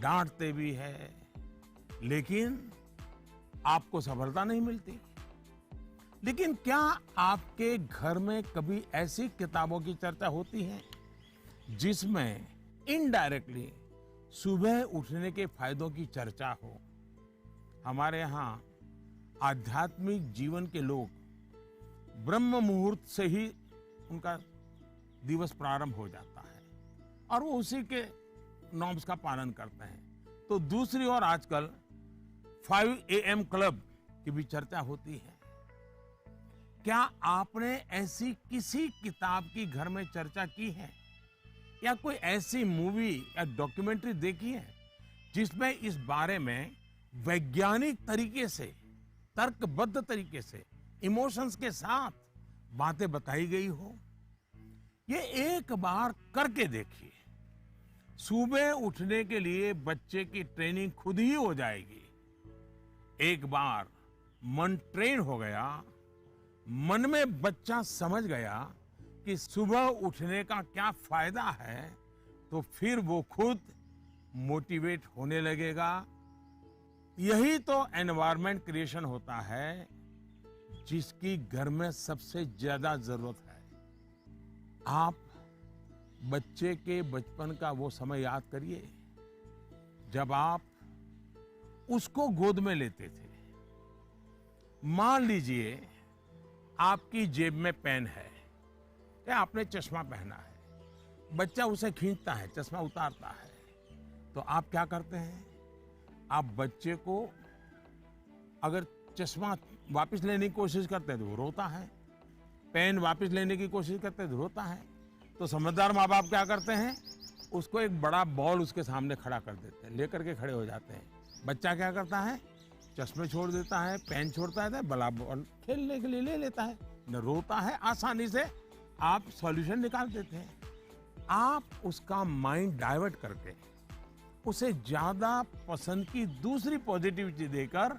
A: डांटते भी हैं, लेकिन आपको सफलता नहीं मिलती। लेकिन क्या आपके घर में कभी ऐसी किताबों की चर्चा होती है जिसमें इनडायरेक्टली सुबह उठने के फायदों की चर्चा हो? हमारे यहाँ आध्यात्मिक जीवन के लोग ब्रह्म मुहूर्त से ही उनका दिवस प्रारंभ हो जाता है और वो उसी के नॉर्म्स का पालन करते हैं। तो दूसरी ओर आजकल 5 AM क्लब की भी चर्चा होती है। क्या आपने ऐसी किसी किताब की घर में चर्चा की है या कोई ऐसी मूवी या डॉक्यूमेंट्री देखी है जिसमें इस बारे में वैज्ञानिक तरीके से, तर्कबद्ध तरीके से, इमोशंस के साथ बातें बताई गई हो? ये एक बार करके देखिए। सुबह उठने के लिए बच्चे की ट्रेनिंग खुद ही हो जाएगी। एक बार मन ट्रेन हो गया, मन में बच्चा समझ गया कि सुबह उठने का क्या फायदा है, तो फिर वो खुद मोटिवेट होने लगेगा। यही तो एनवायरनमेंट क्रिएशन होता है जिसकी घर में सबसे ज्यादा जरूरत है। आप बच्चे के बचपन का वो समय याद करिए जब आप उसको गोद में लेते थे। मान लीजिए आपकी जेब में पेन है या आपने चश्मा पहना है, बच्चा उसे खींचता है, चश्मा उतारता है, तो आप क्या करते हैं? आप बच्चे को अगर चश्मा वापस लेने की कोशिश करते हैं तो वो रोता है, पेन वापस लेने की कोशिश करते हैं तो रोता है। तो समझदार माँ बाप क्या करते हैं? उसको एक बड़ा बॉल उसके सामने खड़ा कर देते हैं, लेकर के खड़े हो जाते हैं। बच्चा क्या करता है? चश्मे छोड़ देता है, पेन छोड़ता है, बड़ा बॉल खेलने के लिए ले लेता है, न रोता है। आसानी से आप सॉल्यूशन निकाल देते हैं। आप उसका माइंड डाइवर्ट करके उसे ज्यादा पसंद की दूसरी पॉजिटिविटी देकर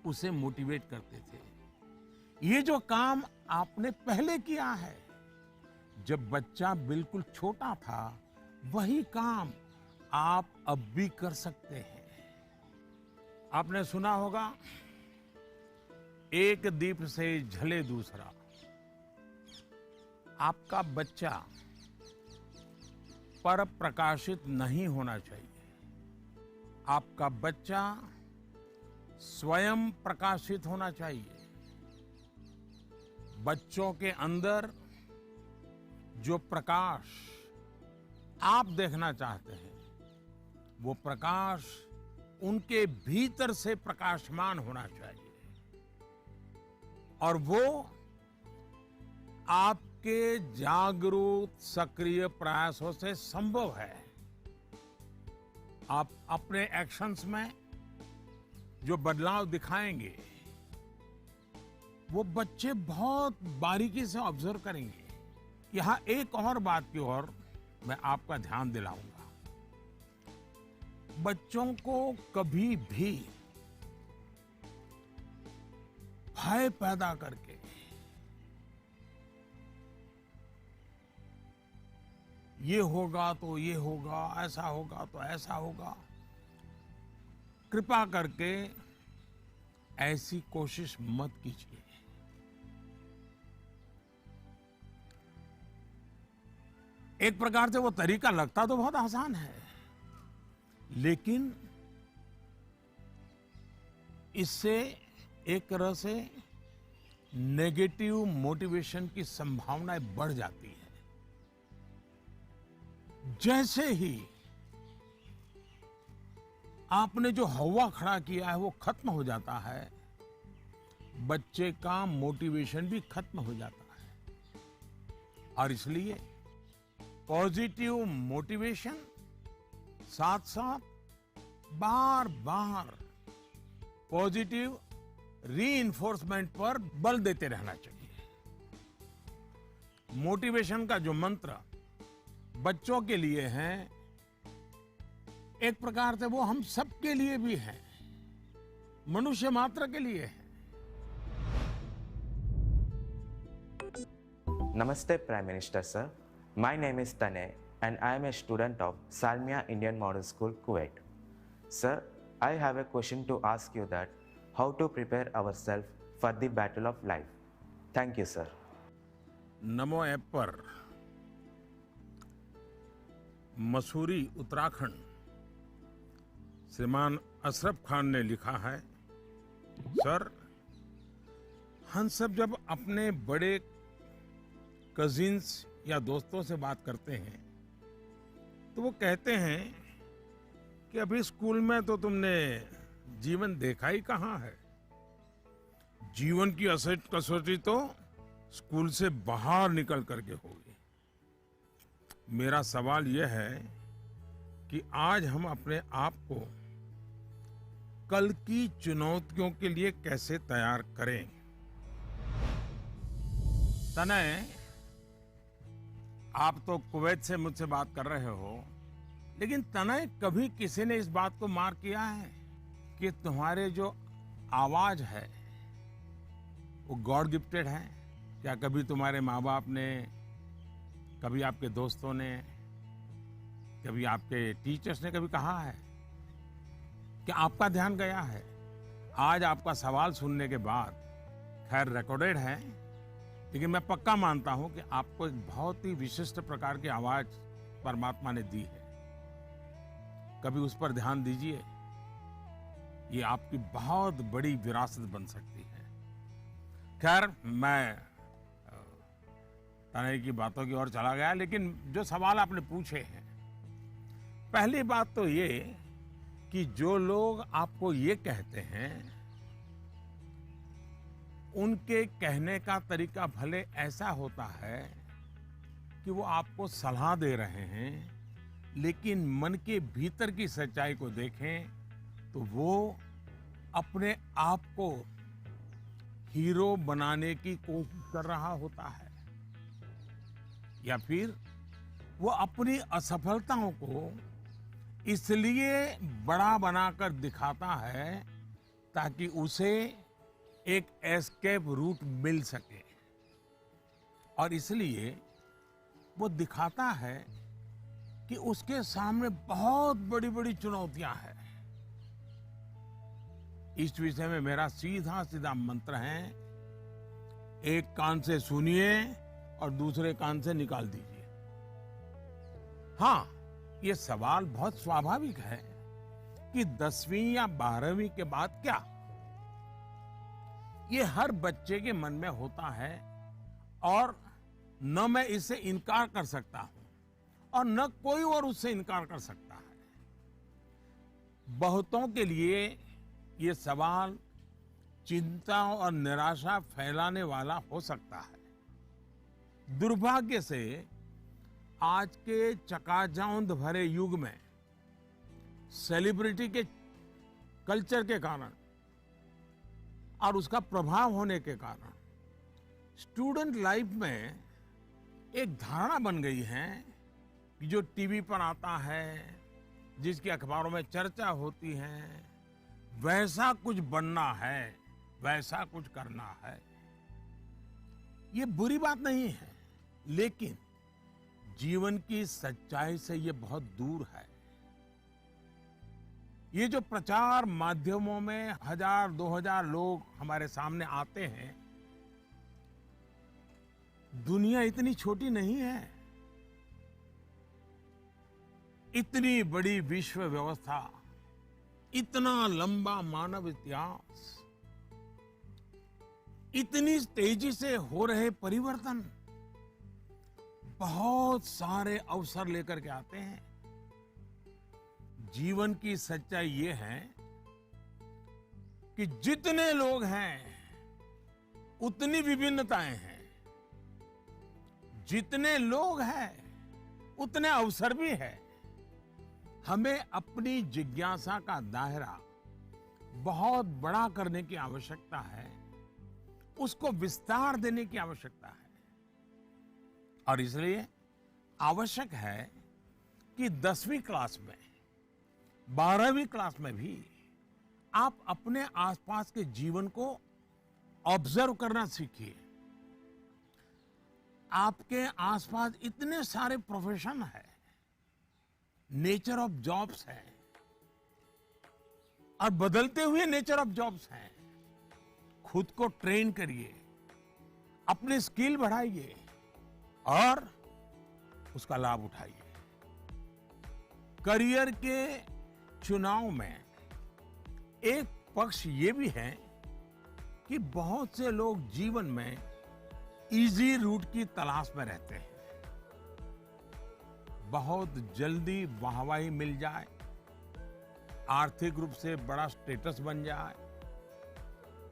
A: उसे मोटिवेट करते थे। ये जो काम आपने पहले किया है जब बच्चा बिल्कुल छोटा था, वही काम आप अब भी कर सकते हैं। आपने सुना होगा, एक दीप से जले दूसरा। आपका बच्चा पर प्रकाशित नहीं होना चाहिए। आपका बच्चा स्वयं प्रकाशित होना चाहिए। बच्चों के अंदर जो प्रकाश आप देखना चाहते हैं, वो प्रकाश उनके भीतर से प्रकाशमान होना चाहिए और वो आपके जागरूक सक्रिय प्रयासों से संभव है। आप अपने एक्शंस में जो बदलाव दिखाएंगे वो बच्चे बहुत बारीकी से ऑब्जर्व करेंगे। यहां एक और बात की ओर मैं आपका ध्यान दिलाऊंगा। बच्चों को कभी भी भय पैदा करके ये होगा तो ये होगा, ऐसा होगा तो ऐसा होगा, कृपा करके ऐसी कोशिश मत कीजिए। एक प्रकार से वो तरीका लगता तो बहुत आसान है, लेकिन इससे एक तरह से नेगेटिव मोटिवेशन की संभावनाएं बढ़ जाती है। जैसे ही आपने जो हवा खड़ा किया है वो खत्म हो जाता है, बच्चे का मोटिवेशन भी खत्म हो जाता है। और इसलिए पॉजिटिव मोटिवेशन साथ साथ बार बार पॉजिटिव रीइंफोर्समेंट पर बल देते रहना चाहिए। मोटिवेशन का जो मंत्र बच्चों के लिए है, एक प्रकार से वो हम सबके लिए भी है, मनुष्य मात्र के लिए है।
M: Namaste, Prime Minister sir. My name is Tanay and I am a student of Salmia Indian Model School, Kuwait. Sir, I have a question to ask you that how to prepare ourselves for the battle of life. Thank you, sir.
A: NaMo app पर मसूरी उत्तराखंड श्रीमान अशरफ खान ने लिखा है, sir हम सब जब अपने बड़े कजिन्स या दोस्तों से बात करते हैं तो वो कहते हैं कि अभी स्कूल में तो तुमने जीवन देखा ही कहाँ है। जीवन की असली कसौटी तो स्कूल से बाहर निकल करके होगी। मेरा सवाल यह है कि आज हम अपने आप को कल की चुनौतियों के लिए कैसे तैयार करें। तनय, आप तो कुवैत से मुझसे बात कर रहे हो, लेकिन तनय कभी किसी ने इस बात को मार्क किया है कि तुम्हारे जो आवाज है वो गॉड गिफ्टेड है? क्या कभी तुम्हारे माँ बाप ने, कभी आपके दोस्तों ने, कभी आपके टीचर्स ने कभी कहा है कि आपका ध्यान गया है? आज आपका सवाल सुनने के बाद, खैर रिकॉर्डेड है, लेकिन मैं पक्का मानता हूं कि आपको एक बहुत ही विशिष्ट प्रकार की आवाज परमात्मा ने दी है। कभी उस पर ध्यान दीजिए, ये आपकी बहुत बड़ी विरासत बन सकती है। खैर, मैं तनय की बातों की ओर चला गया, लेकिन जो सवाल आपने पूछे हैं, पहली बात तो ये कि जो लोग आपको ये कहते हैं उनके कहने का तरीका भले ऐसा होता है कि वो आपको सलाह दे रहे हैं, लेकिन मन के भीतर की सच्चाई को देखें तो वो अपने आप को हीरो बनाने की कोशिश कर रहा होता है, या फिर वो अपनी असफलताओं को इसलिए बड़ा बनाकर दिखाता है ताकि उसे एक एस्केप रूट मिल सके, और इसलिए वो दिखाता है कि उसके सामने बहुत बड़ी बड़ी चुनौतियां हैं। इस विषय में मेरा सीधा सीधा मंत्र है, एक कान से सुनिए और दूसरे कान से निकाल दीजिए। हाँ, ये सवाल बहुत स्वाभाविक है कि 10वीं या 12वीं के बाद क्या? ये हर बच्चे के मन में होता है, और न मैं इससे इनकार कर सकता हूं और न कोई और उससे इनकार कर सकता है। बहुतों के लिए ये सवाल चिंता और निराशा फैलाने वाला हो सकता है। दुर्भाग्य से आज के चकाचौंध भरे युग में सेलिब्रिटी के कल्चर के कारण और उसका प्रभाव होने के कारण स्टूडेंट लाइफ में एक धारणा बन गई है कि जो टीवी पर आता है, जिसकी अखबारों में चर्चा होती है, वैसा कुछ बनना है, वैसा कुछ करना है। ये बुरी बात नहीं है, लेकिन जीवन की सच्चाई से ये बहुत दूर है। ये जो प्रचार माध्यमों में 1000-2000 लोग हमारे सामने आते हैं, दुनिया इतनी छोटी नहीं है। इतनी बड़ी विश्व व्यवस्था, इतना लंबा मानव इतिहास, इतनी तेजी से हो रहे परिवर्तन बहुत सारे अवसर लेकर के आते हैं। जीवन की सच्चाई ये है कि जितने लोग हैं उतनी विभिन्नताएं हैं, जितने लोग हैं उतने अवसर भी है। हमें अपनी जिज्ञासा का दायरा बहुत बड़ा करने की आवश्यकता है, उसको विस्तार देने की आवश्यकता है, और इसलिए आवश्यक है कि 10वीं क्लास में, 12वीं क्लास में भी आप अपने आसपास के जीवन को ऑब्जर्व करना सीखिए। आपके आसपास इतने सारे प्रोफेशन है, नेचर ऑफ जॉब्स है, और बदलते हुए नेचर ऑफ जॉब्स हैं। खुद को ट्रेन करिए, अपनी स्किल बढ़ाइए और उसका लाभ उठाइए। करियर के चुनाव में एक पक्ष ये भी है कि बहुत से लोग जीवन में इजी रूट की तलाश में रहते हैं। बहुत जल्दी वाहवाही मिल जाए, आर्थिक रूप से बड़ा स्टेटस बन जाए,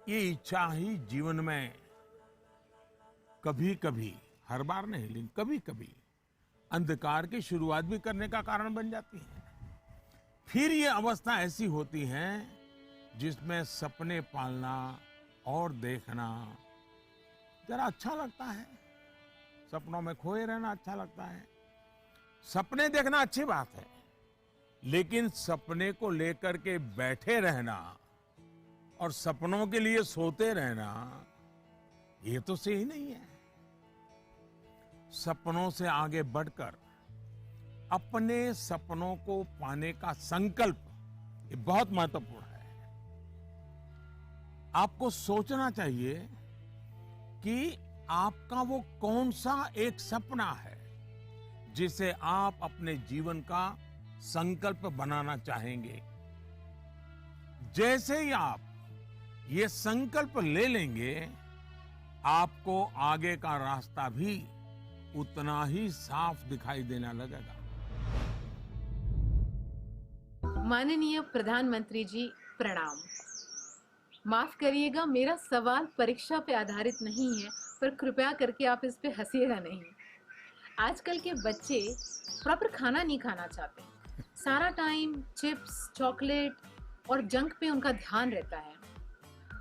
A: ये इच्छा ही जीवन में कभी कभी, हर बार नहीं लेकिन कभी कभी अंधकार की शुरुआत भी करने का कारण बन जाती है। फिर ये अवस्था ऐसी होती है जिसमें सपने पालना और देखना जरा अच्छा लगता है। सपनों में खोए रहना अच्छा लगता है। सपने देखना अच्छी बात है, लेकिन सपने को लेकर के बैठे रहना और सपनों के लिए सोते रहना, ये तो सही नहीं है। सपनों से आगे बढ़कर अपने सपनों को पाने का संकल्प, ये बहुत महत्वपूर्ण है। आपको सोचना चाहिए कि आपका वो कौन सा एक सपना है जिसे आप अपने जीवन का संकल्प बनाना चाहेंगे। जैसे ही आप ये संकल्प ले लेंगे, आपको आगे का रास्ता भी उतना ही साफ दिखाई देने लगेगा।
N: माननीय प्रधानमंत्री जी प्रणाम। माफ करिएगा, मेरा सवाल परीक्षा पे आधारित नहीं है, पर कृपया करके आप इस पे हंसिएगा नहीं। आजकल के बच्चे प्रॉपर खाना नहीं खाना चाहते, सारा टाइम चिप्स, चॉकलेट और जंक पे उनका ध्यान रहता है।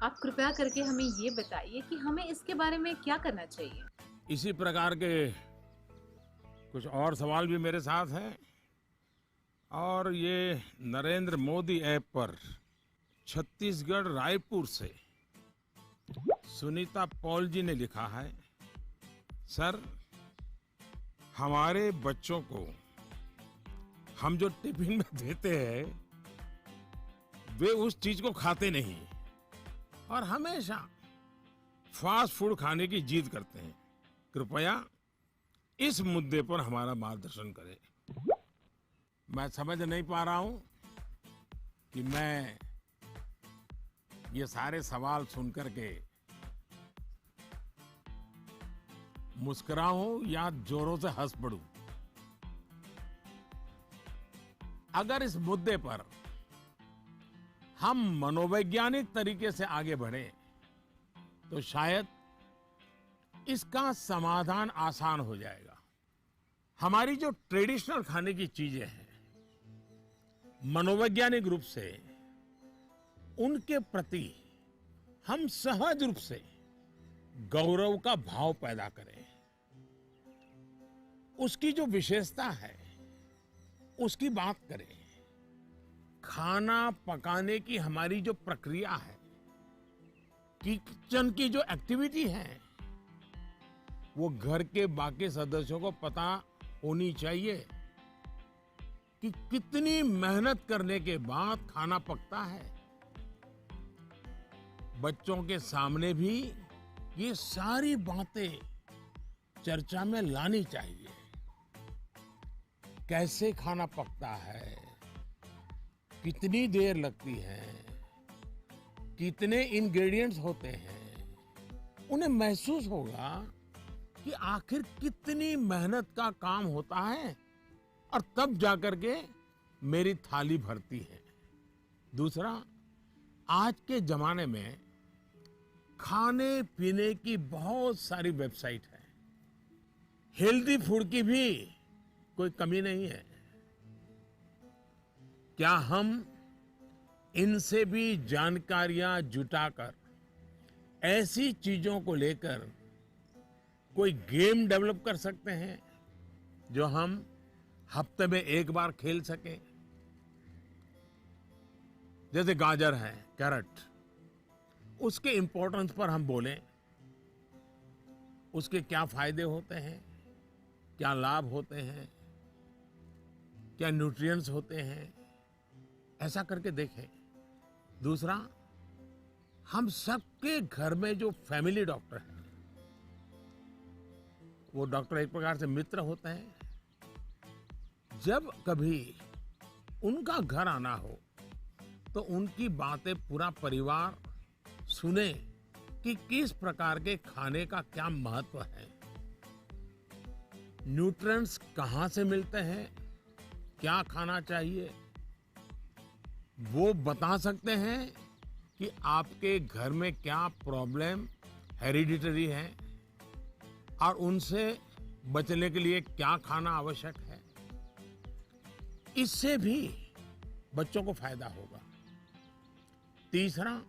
N: आप कृपया करके हमें ये बताइए कि हमें इसके बारे में क्या करना चाहिए।
A: इसी प्रकार के कुछ और सवाल भी मेरे साथ हैं, और ये नरेंद्र मोदी ऐप पर छत्तीसगढ़ रायपुर से सुनीता पॉल जी ने लिखा है, सर हमारे बच्चों को हम जो टिफिन में देते हैं वे उस चीज को खाते नहीं और हमेशा फास्ट फूड खाने की जिद करते हैं। कृपया इस मुद्दे पर हमारा मार्गदर्शन करें। मैं समझ नहीं पा रहा हूं कि मैं ये सारे सवाल सुनकर के मुस्कुराऊं या जोरों से हंस पड़ूं। अगर इस मुद्दे पर हम मनोवैज्ञानिक तरीके से आगे बढ़े तो शायद इसका समाधान आसान हो जाएगा। हमारी जो ट्रेडिशनल खाने की चीजें हैं, मनोवैज्ञानिक रूप से उनके प्रति हम सहज रूप से गौरव का भाव पैदा करें। उसकी जो विशेषता है उसकी बात करें। खाना पकाने की हमारी जो प्रक्रिया है, किचन की जो एक्टिविटी है, वो घर के बाकी सदस्यों को पता होनी चाहिए कि कितनी मेहनत करने के बाद खाना पकता है। बच्चों के सामने भी ये सारी बातें चर्चा में लानी चाहिए। कैसे खाना पकता है, कितनी देर लगती है, कितने इंग्रेडिएंट्स होते हैं, उन्हें महसूस होगा कि आखिर कितनी मेहनत का काम होता है और तब जाकर के मेरी थाली भरती है। दूसरा, आज के जमाने में खाने पीने की बहुत सारी वेबसाइट है। हेल्दी फूड की भी कोई कमी नहीं है। क्या हम इनसे भी जानकारियां जुटाकर ऐसी चीजों को लेकर कोई गेम डेवलप कर सकते हैं जो हम हफ्ते में एक बार खेल सकें? जैसे गाजर है, कैरेट, उसके इंपॉर्टेंस पर हम बोलें, उसके क्या फायदे होते हैं, क्या लाभ होते हैं, क्या न्यूट्रिएंट्स होते हैं, ऐसा करके देखें। दूसरा, हम सबके घर में जो फैमिली डॉक्टर हैं, वो डॉक्टर एक प्रकार से मित्र होते हैं। जब कभी उनका घर आना हो तो उनकी बातें पूरा परिवार सुने कि किस प्रकार के खाने का क्या महत्व है, न्यूट्रिएंट्स कहाँ से मिलते हैं, क्या खाना चाहिए, वो बता सकते हैं कि आपके घर में क्या प्रॉब्लम हेरिडिटरी है और उनसे बचने के लिए क्या खाना आवश्यक है। इससे भी बच्चों को फायदा होगा। तीसरा,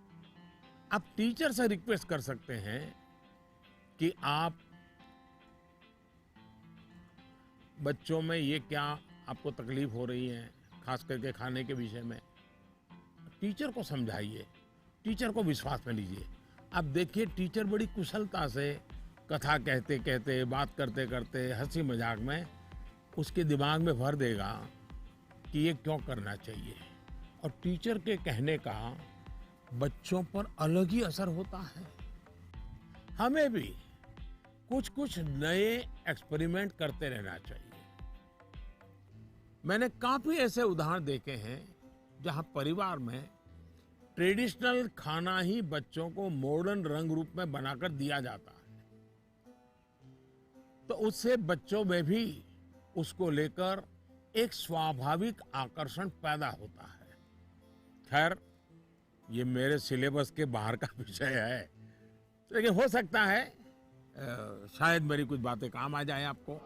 A: आप टीचर से रिक्वेस्ट कर सकते हैं कि आप बच्चों में ये क्या आपको तकलीफ हो रही है, खास करके खाने के विषय में, टीचर को समझाइए, टीचर को विश्वास में लीजिए। अब देखिए, टीचर बड़ी कुशलता से कथा कहते कहते, बात करते करते, हंसी मजाक में उसके दिमाग में भर देगा कि ये क्यों करना चाहिए। और टीचर के कहने का बच्चों पर अलग ही असर होता है। हमें भी कुछ कुछ नए एक्सपेरिमेंट करते रहना चाहिए। मैंने काफी ऐसे उदाहरण देखे हैं जहां परिवार में ट्रेडिशनल खाना ही बच्चों को मॉडर्न रंग रूप में बनाकर दिया जाता है, तो उससे बच्चों में भी उसको लेकर एक स्वाभाविक आकर्षण पैदा होता है। खैर, ये मेरे सिलेबस के बाहर का विषय है, लेकिन हो सकता है शायद मेरी कुछ बातें काम आ जाए आपको।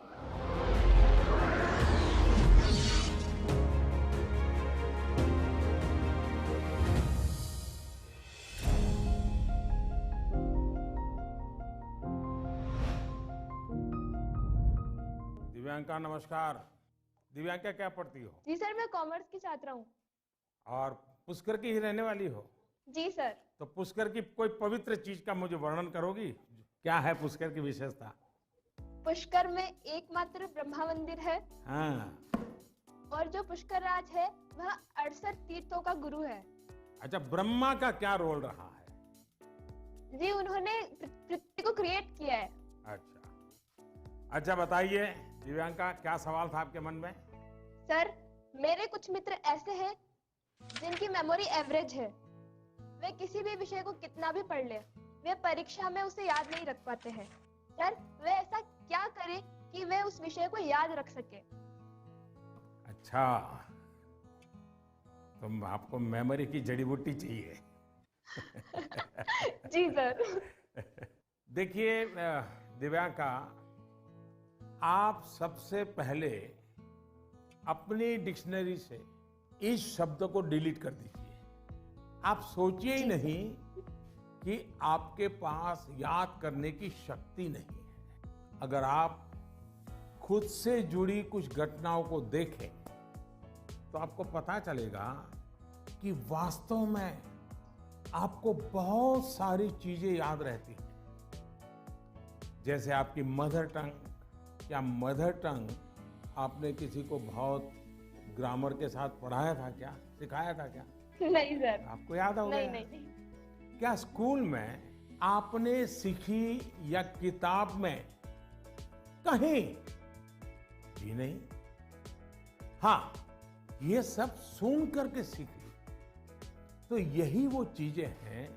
A: दिव्यांका नमस्कार। दिव्यांका क्या पढ़ती हो?
O: जी सर, मैं कॉमर्स की छात्रा हूँ।
A: और पुष्कर की ही रहने वाली हो?
O: जी सर।
A: तो पुष्कर की कोई पवित्र चीज का मुझे वर्णन करोगी? क्या है पुष्कर की विशेषता?
O: पुष्कर में एकमात्र ब्रह्मा मंदिर है।
A: हाँ।
O: और जो पुष्कर राज है वह 68 तीर्थों का गुरु है।
A: अच्छा, ब्रह्मा का क्या रोल रहा है?
O: जी, उन्होंने पृथ्वी को क्रिएट किया है।
A: अच्छा बताइए दिव्यांका, क्या सवाल था आपके मन में?
O: सर, मेरे कुछ मित्र ऐसे हैं जिनकी मेमोरी एवरेज है। वे किसी भी विषय को कितना भी पढ़ ले, वे परीक्षा में उसे याद नहीं रख पाते हैं। सर, वे ऐसा क्या करें कि वे उस विषय को याद रख सके?
A: अच्छा, तो आपको मेमोरी की जड़ी बूटी चाहिए।
O: जी सर।
A: देखिए दिव्यांका, आप सबसे पहले अपनी डिक्शनरी से इस शब्द को डिलीट कर दीजिए। आप सोचिए ही नहीं कि आपके पास याद करने की शक्ति नहीं है। अगर आप खुद से जुड़ी कुछ घटनाओं को देखें तो आपको पता चलेगा कि वास्तव में आपको बहुत सारी चीजें याद रहती हैं। जैसे आपकी मदर टंग, क्या मदर टंग आपने किसी को बहुत ग्रामर के साथ पढ़ाया था क्या, सिखाया था क्या?
O: नहीं सर।
A: आपको याद होगा?
O: नहीं।
A: क्या स्कूल में आपने सीखी या किताब में कहीं भी नहीं? हाँ, ये सब सुन करके सीखी। तो यही वो चीजें हैं,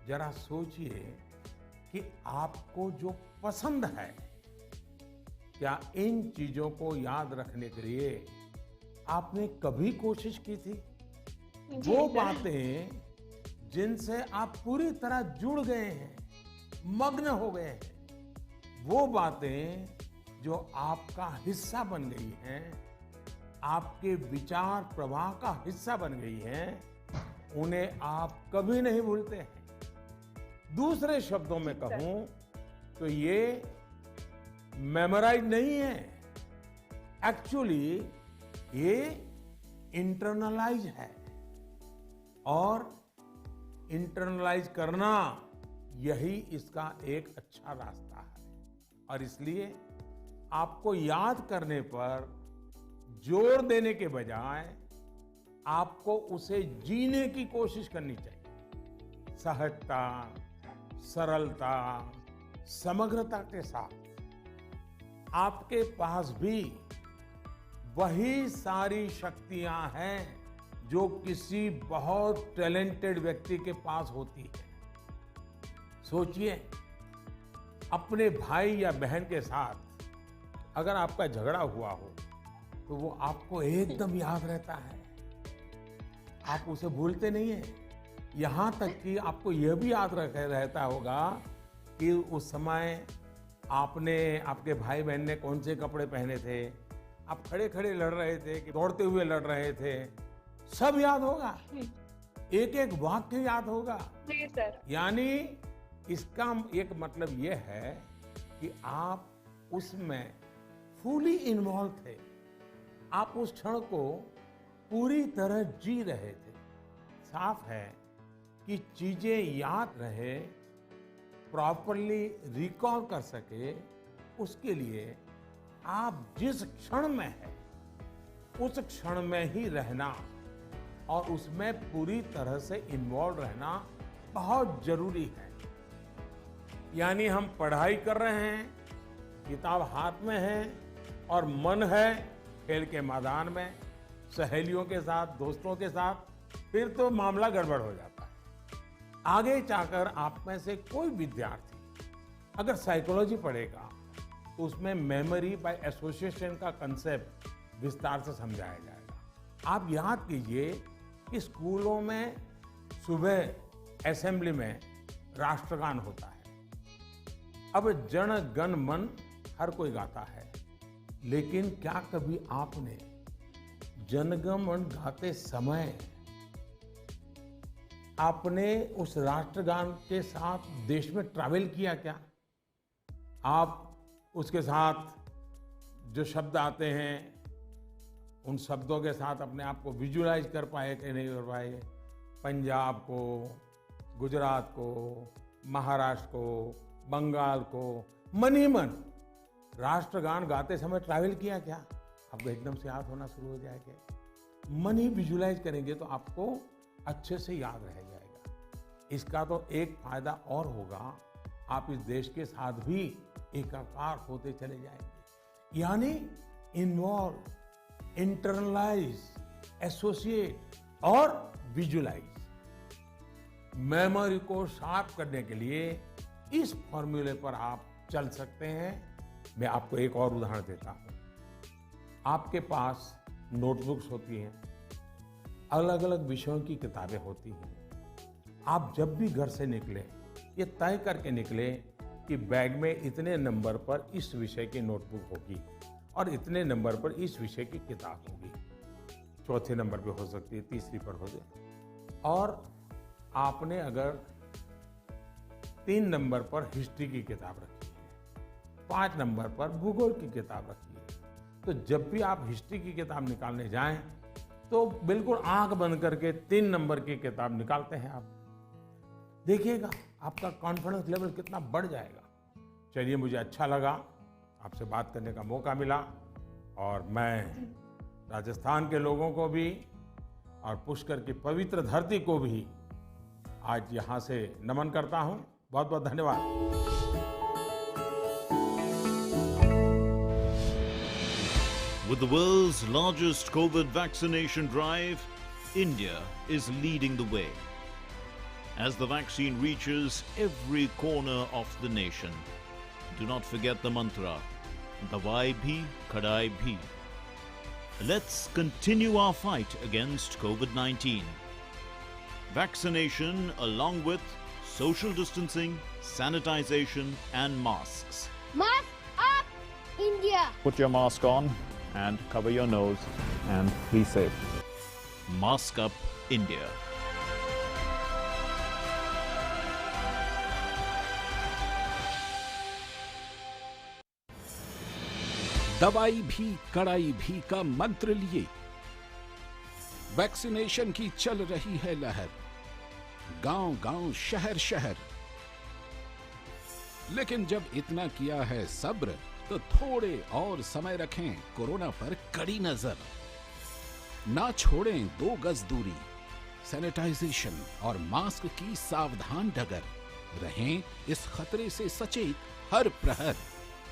A: जरा सोचिए कि आपको जो पसंद है, क्या इन चीजों को याद रखने के लिए आपने कभी कोशिश की थी? वो बातें जिनसे आप पूरी तरह जुड़ गए हैं, मग्न हो गए हैं, वो बातें जो आपका हिस्सा बन गई हैं, आपके विचार प्रवाह का हिस्सा बन गई हैं, उन्हें आप कभी नहीं भूलते हैं। दूसरे शब्दों में कहूं तो ये मेमोराइज नहीं है, एक्चुअली ये इंटरनलाइज है। और इंटरनलाइज करना यही इसका एक अच्छा रास्ता है। और इसलिए आपको याद करने पर जोर देने के बजाय आपको उसे जीने की कोशिश करनी चाहिए। सहजता, सरलता, समग्रता के साथ आपके पास भी वही सारी शक्तियां हैं जो किसी बहुत टैलेंटेड व्यक्ति के पास होती है। सोचिए, अपने भाई या बहन के साथ अगर आपका झगड़ा हुआ हो तो वो आपको एकदम याद रहता है, आप उसे भूलते नहीं है। यहाँ तक कि आपको यह भी याद रहता होगा कि उस समय आपने, आपके भाई बहन ने कौन से कपड़े पहने थे, आप खड़े खड़े लड़ रहे थे कि दौड़ते हुए लड़ रहे थे, सब याद होगा, एक एक वाक्य याद होगा।
O: जी सर।
A: यानी इसका एक मतलब यह है कि आप उसमें फुली इन्वॉल्व थे, आप उस क्षण को पूरी तरह जी रहे थे। साफ है कि चीजें याद रहे, प्रॉपरली रिकॉल कर सके, उसके लिए आप जिस क्षण में हैं उस क्षण में ही रहना और उसमें पूरी तरह से इन्वॉल्व रहना बहुत जरूरी है। यानी हम पढ़ाई कर रहे हैं, किताब हाथ में है और मन है खेल के मैदान में, सहेलियों के साथ, दोस्तों के साथ, फिर तो मामला गड़बड़ हो जाता है। आगे जाकर आप में से कोई विद्यार्थी अगर साइकोलॉजी पढ़ेगा तो उसमें मेमोरी बाय एसोसिएशन का कंसेप्ट विस्तार से समझाया जाएगा। आप याद कीजिए कि स्कूलों में सुबह असेंबली में राष्ट्रगान होता है। अब जन गण मन हर कोई गाता है, लेकिन क्या कभी आपने जनगण मन गाते समय आपने उस राष्ट्रगान के साथ देश में ट्रैवल किया क्या? आप उसके साथ जो शब्द आते हैं उन शब्दों के साथ अपने आप को विजुअलाइज कर पाए कि नहीं कर पाए? पंजाब को, गुजरात को, महाराष्ट्र को, बंगाल को मन ही मन राष्ट्रगान गाते समय ट्रैवल किया क्या? आपको एकदम से याद होना शुरू हो जाएगा। मन ही विजुअलाइज करेंगे तो आपको अच्छे से याद रह जाएगा। इसका तो एक फायदा और होगा, आप इस देश के साथ भी एकाकार होते चले जाएंगे। यानी इन्वॉल्व, इंटरनलाइज, एसोसिएट और विजुअलाइज। मेमोरी को शार्प करने के लिए इस फॉर्मूले पर आप चल सकते हैं। मैं आपको एक और उदाहरण देता हूं। आपके पास नोटबुक्स होती हैं, अलग अलग विषयों की किताबें होती हैं। आप जब भी घर से निकले ये तय करके निकले कि बैग में इतने नंबर पर इस विषय की नोटबुक होगी और इतने नंबर पर इस विषय की किताब होगी। चौथे नंबर पे हो सकती है, तीसरी पर हो जाए। और आपने अगर 3 नंबर पर हिस्ट्री की किताब रखी है, 5 नंबर पर भूगोल की किताब रखी है, तो जब भी आप हिस्ट्री की किताब निकालने जाएं तो बिल्कुल आंख बंद करके 3 नंबर की किताब निकालते हैं आप। देखिएगा आपका कॉन्फिडेंस लेवल कितना बढ़ जाएगा। चलिए, मुझे अच्छा लगा, आपसे बात करने का मौका मिला और मैं राजस्थान के लोगों को भी और पुष्कर की पवित्र धरती को भी आज यहाँ से नमन करता हूँ। बहुत बहुत धन्यवाद।
G: With the world's largest COVID vaccination drive, India is leading the way. As the vaccine reaches every corner of the nation, do not forget the mantra, Dawai bhi, Kadai bhi. Let's continue our fight against COVID-19. Vaccination along with social distancing, sanitization and masks.
H: Mask up, India!
I: Put your mask on and cover your nose and be safe.
G: Mask up, India.
J: दवाई भी कड़ाई भी का मंत्र लिए vaccination की चल रही है लहर, गांव-गांव, शहर-शहर। लेकिन जब इतना किया है सब्र, तो थोड़े और समय रखें कोरोना पर कड़ी नजर। ना छोड़ें 2 गज दूरी, सैनिटाइजेशन और मास्क की सावधान डगर। रहें इस खतरे से सचेत हर प्रहर।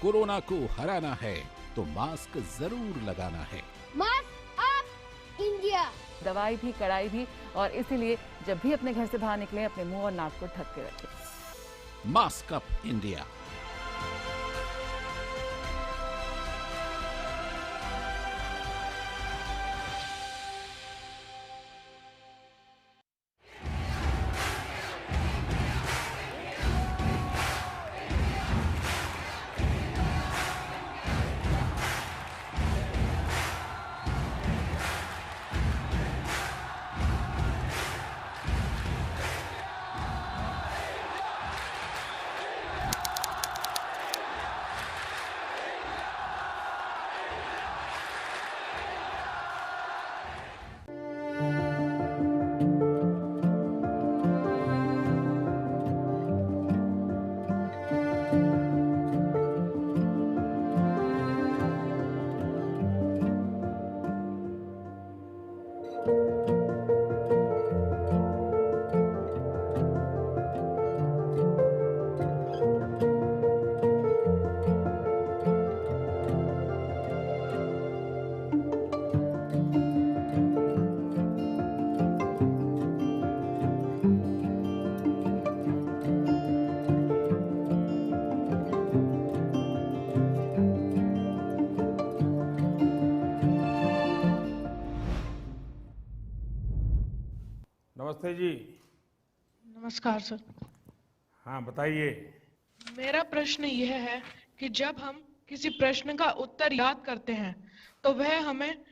J: कोरोना को हराना है तो मास्क जरूर लगाना है।
H: Mask up India.
K: दवाई भी कड़ाई भी, और इसीलिए जब भी अपने घर से बाहर निकलें अपने मुंह और नाक को ढक के रखें।
J: Mask up India.
A: नमस्ते जी।
P: नमस्कार सर।
A: हाँ बताइए।
P: मेरा प्रश्न यह है कि जब हम किसी प्रश्न का उत्तर याद करते हैं तो वह हमें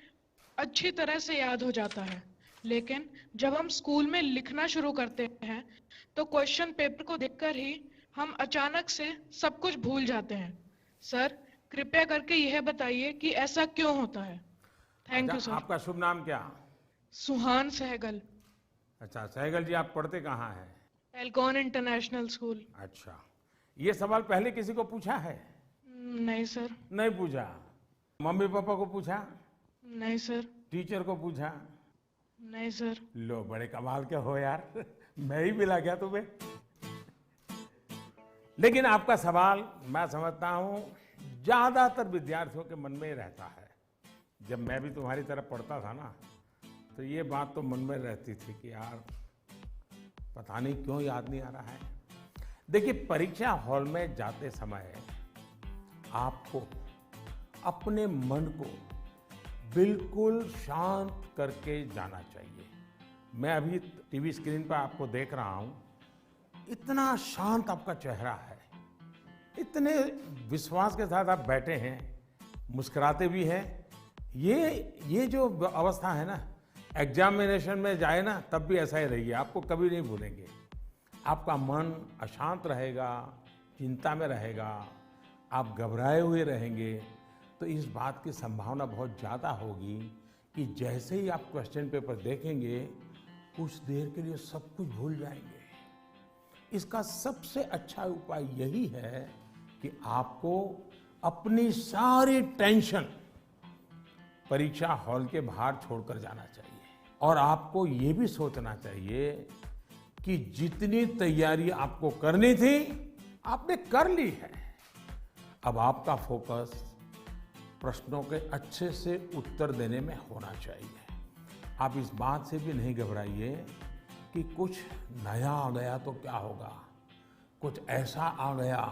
P: अच्छी तरह से याद हो जाता है, लेकिन जब हम स्कूल में लिखना शुरू करते हैं तो क्वेश्चन पेपर को देखकर ही हम अचानक से सब कुछ भूल जाते हैं। सर कृपया करके यह बताइए कि ऐसा क्यों होता है। Thank you sir.
A: आपका शुभ नाम क्या?
P: सुहान सहगल।
A: अच्छा सहगल जी, आप पढ़ते कहाँ हैं?
P: Alcon international school.
A: अच्छा, ये सवाल पहले किसी को पूछा है?
P: नहीं सर।
A: नहीं पूछा। मम्मी पापा को पूछा?
P: नहीं सर।
A: टीचर को पूछा?
P: नहीं सर।
A: लो बड़े कमाल के हो यार मैं ही मिला गया तुम्हें। लेकिन आपका सवाल मैं समझता हूं ज्यादातर विद्यार्थियों के मन में रहता है। जब मैं भी तुम्हारी तरह पढ़ता था ना, तो ये बात तो मन में रहती थी कि यार पता नहीं क्यों याद नहीं आ रहा है। देखिए, परीक्षा हॉल में जाते समय आपको अपने मन को बिल्कुल शांत करके जाना चाहिए। मैं अभी टीवी स्क्रीन पर आपको देख रहा हूं, इतना शांत आपका चेहरा है, इतने विश्वास के साथ आप बैठे हैं, मुस्कुराते भी हैं। ये जो अवस्था है ना, एग्जामिनेशन में जाए ना तब भी ऐसा ही रहिए, आपको कभी नहीं भूलेंगे। आपका मन अशांत रहेगा, चिंता में रहेगा, आप घबराए हुए रहेंगे, तो इस बात की संभावना बहुत ज़्यादा होगी कि जैसे ही आप क्वेश्चन पेपर देखेंगे कुछ देर के लिए सब कुछ भूल जाएंगे। इसका सबसे अच्छा उपाय यही है कि आपको अपनी सारी टेंशन परीक्षा हॉल के बाहर छोड़कर जाना चाहिए। और आपको ये भी सोचना चाहिए कि जितनी तैयारी आपको करनी थी आपने कर ली है। अब आपका फोकस प्रश्नों के अच्छे से उत्तर देने में होना चाहिए। आप इस बात से भी नहीं घबराइए कि कुछ नया आ गया तो क्या होगा, कुछ ऐसा आ गया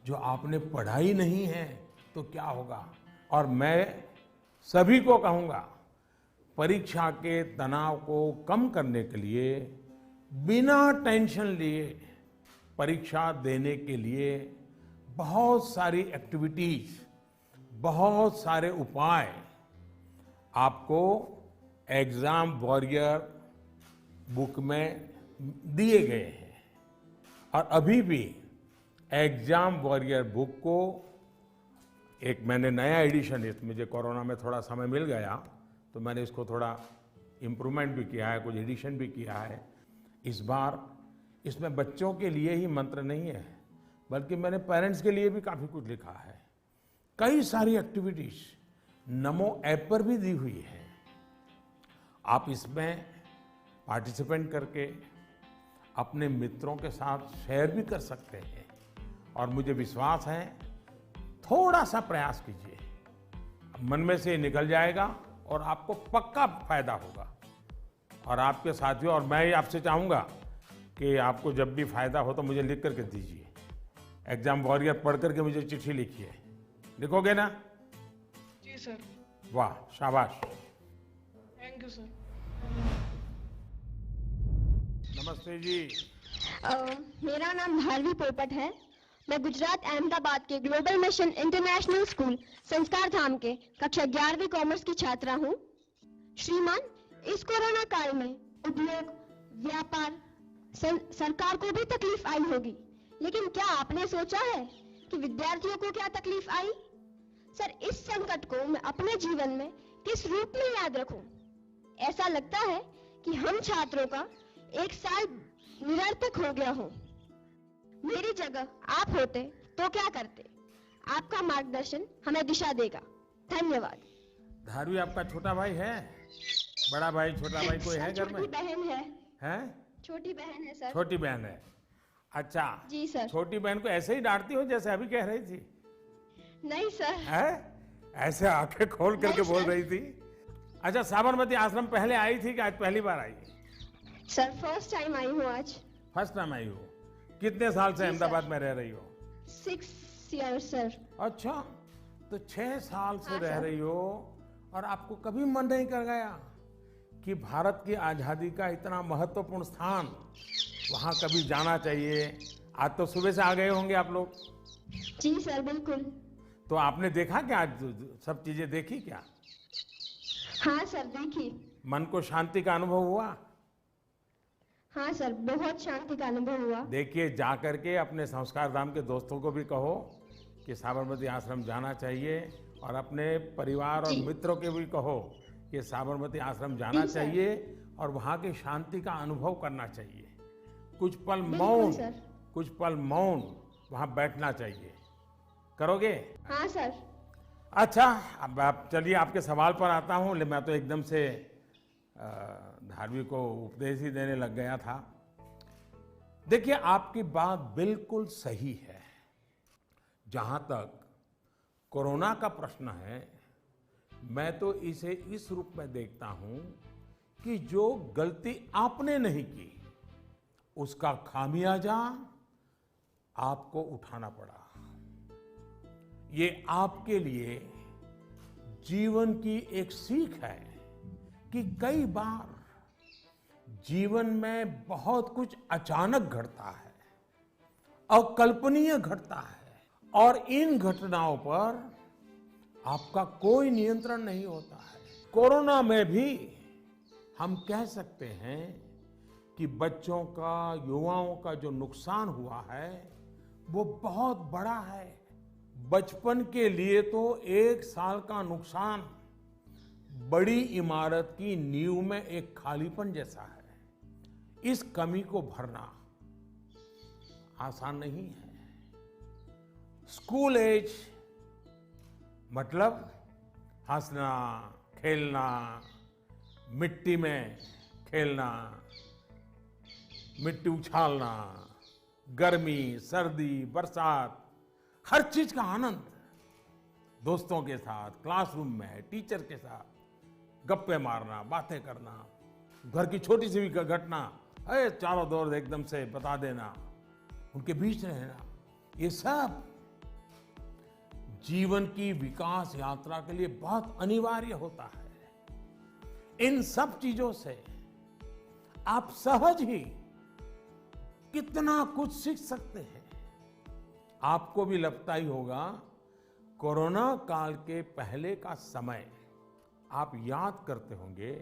A: जो आपने पढ़ा ही नहीं है तो क्या होगा। और मैं सभी को कहूँगा, परीक्षा के तनाव को कम करने के लिए बिना टेंशन लिए परीक्षा देने के लिए बहुत सारी एक्टिविटीज, बहुत सारे उपाय आपको एग्जाम वॉरियर बुक में दिए गए हैं। और अभी भी एग्जाम वॉरियर बुक को एक मैंने नया एडिशन, मुझे कोरोना में थोड़ा समय मिल गया तो मैंने इसको थोड़ा इम्प्रूवमेंट भी किया है, कुछ एडिशन भी किया है। इस बार इसमें बच्चों के लिए ही मंत्र नहीं है, बल्कि मैंने पेरेंट्स के लिए भी काफ़ी कुछ लिखा है। कई सारी एक्टिविटीज नमो ऐप पर भी दी हुई है। आप इसमें पार्टिसिपेट करके अपने मित्रों के साथ शेयर भी कर सकते हैं। और मुझे विश्वास है, थोड़ा सा प्रयास कीजिए, मन में से निकल जाएगा और आपको पक्का फायदा होगा। और आपके साथियों, और मैं आपसे चाहूँगा कि आपको जब भी फायदा हो तो मुझे लिख करके दीजिए। एग्जाम वॉरियर पढ़ करके मुझे चिट्ठी लिखिए। लिखोगे ना?
P: जी सर।
A: वाह, शाबाश।
P: Thank you sir.
A: नमस्ते जी।
O: मेरा नाम भारवी पोपट है। मैं गुजरात अहमदाबाद के ग्लोबल मिशन इंटरनेशनल स्कूल संस्कार धाम के कक्षा 11वीं कॉमर्स की छात्रा हूँ। श्रीमान, इस कोरोना काल में उद्योग, व्यापार, सरकार को भी तकलीफ आई होगी, लेकिन क्या आपने सोचा है कि विद्यार्थियों को क्या तकलीफ आई? सर, इस संकट को मैं अपने जीवन में किस रूप में याद रखूं? ऐसा लगता है कि हम छात्रों का एक साल निरर्थक हो गया हो। मेरी जगह आप होते तो क्या करते? आपका मार्गदर्शन हमें दिशा देगा। धन्यवाद।
A: धारवी आपका छोटा भाई है? बड़ा भाई, छोटा भाई कोई है घर में?
O: छोटी बहन है।
A: हैं?
O: छोटी बहन है सर।
A: छोटी बहन है। अच्छा
O: जी सर।
A: छोटी बहन को ऐसे ही डांटती हो जैसे अभी कह रही थी?
O: नहीं सर।
A: है? ऐसे आंखें खोल करके बोल रही थी? अच्छा, साबरमती आश्रम पहले आई थी कि आज पहली बार आई?
O: सर, फर्स्ट टाइम आई हूँ आज।
A: फर्स्ट टाइम आई हो? कितने साल से अहमदाबाद में रह रही हो?
O: 6 years सर।
A: अच्छा, तो 6 साल से
O: हाँ,
A: रह
O: सर।
A: रही हो और आपको कभी मन नहीं कर गया कि भारत की आजादी का इतना महत्वपूर्ण स्थान, वहां कभी जाना चाहिए? आज तो सुबह से आ गए होंगे आप लोग।
O: जी सर, बिल्कुल।
A: तो आपने देखा क्या? आज सब चीजें देखी क्या?
O: हाँ सर, देखी।
A: मन को शांति का अनुभव हुआ?
O: हाँ सर, बहुत शांति का अनुभव हुआ।
A: देखिए, जा करके अपने संस्कार धाम के दोस्तों को भी कहो कि साबरमती आश्रम जाना चाहिए, और अपने परिवार और मित्रों के भी कहो कि साबरमती आश्रम जाना चाहिए और वहाँ की शांति का अनुभव करना चाहिए। कुछ पल मौन वहाँ बैठना चाहिए। करोगे?
O: हाँ सर।
A: अच्छा, अब आप चलिए, आपके सवाल पर आता हूँ। मैं तो एकदम से धार्मिक को उपदेश ही देने लग गया था। देखिए, आपकी बात बिल्कुल सही है। जहां तक कोरोना का प्रश्न है, मैं तो इसे इस रूप में देखता हूं कि जो गलती आपने नहीं की, उसका खामियाजा आपको उठाना पड़ा। ये आपके लिए जीवन की एक सीख है कि कई बार जीवन में बहुत कुछ अचानक घटता है, अकल्पनीय घटता है, और इन घटनाओं पर आपका कोई नियंत्रण नहीं होता है। कोरोना में भी हम कह सकते हैं कि बच्चों का, युवाओं का जो नुकसान हुआ है वो बहुत बड़ा है। बचपन के लिए तो 1 साल का नुकसान बड़ी इमारत की नींव में एक खालीपन जैसा है। इस कमी को भरना आसान नहीं है। स्कूल एज मतलब हंसना, खेलना, मिट्टी में खेलना, मिट्टी उछालना, गर्मी, सर्दी, बरसात, हर चीज का आनंद दोस्तों के साथ, क्लासरूम में, टीचर के साथ गप्पे मारना, बातें करना, घर की छोटी सी भी घटना चारों दौर एकदम से बता देना, उनके बीच रहना, ये सब जीवन की विकास यात्रा के लिए बहुत अनिवार्य होता है। इन सब चीजों से आप सहज ही कितना कुछ सीख सकते हैं। आपको भी लगता ही होगा, कोरोना काल के पहले का समय आप याद करते होंगे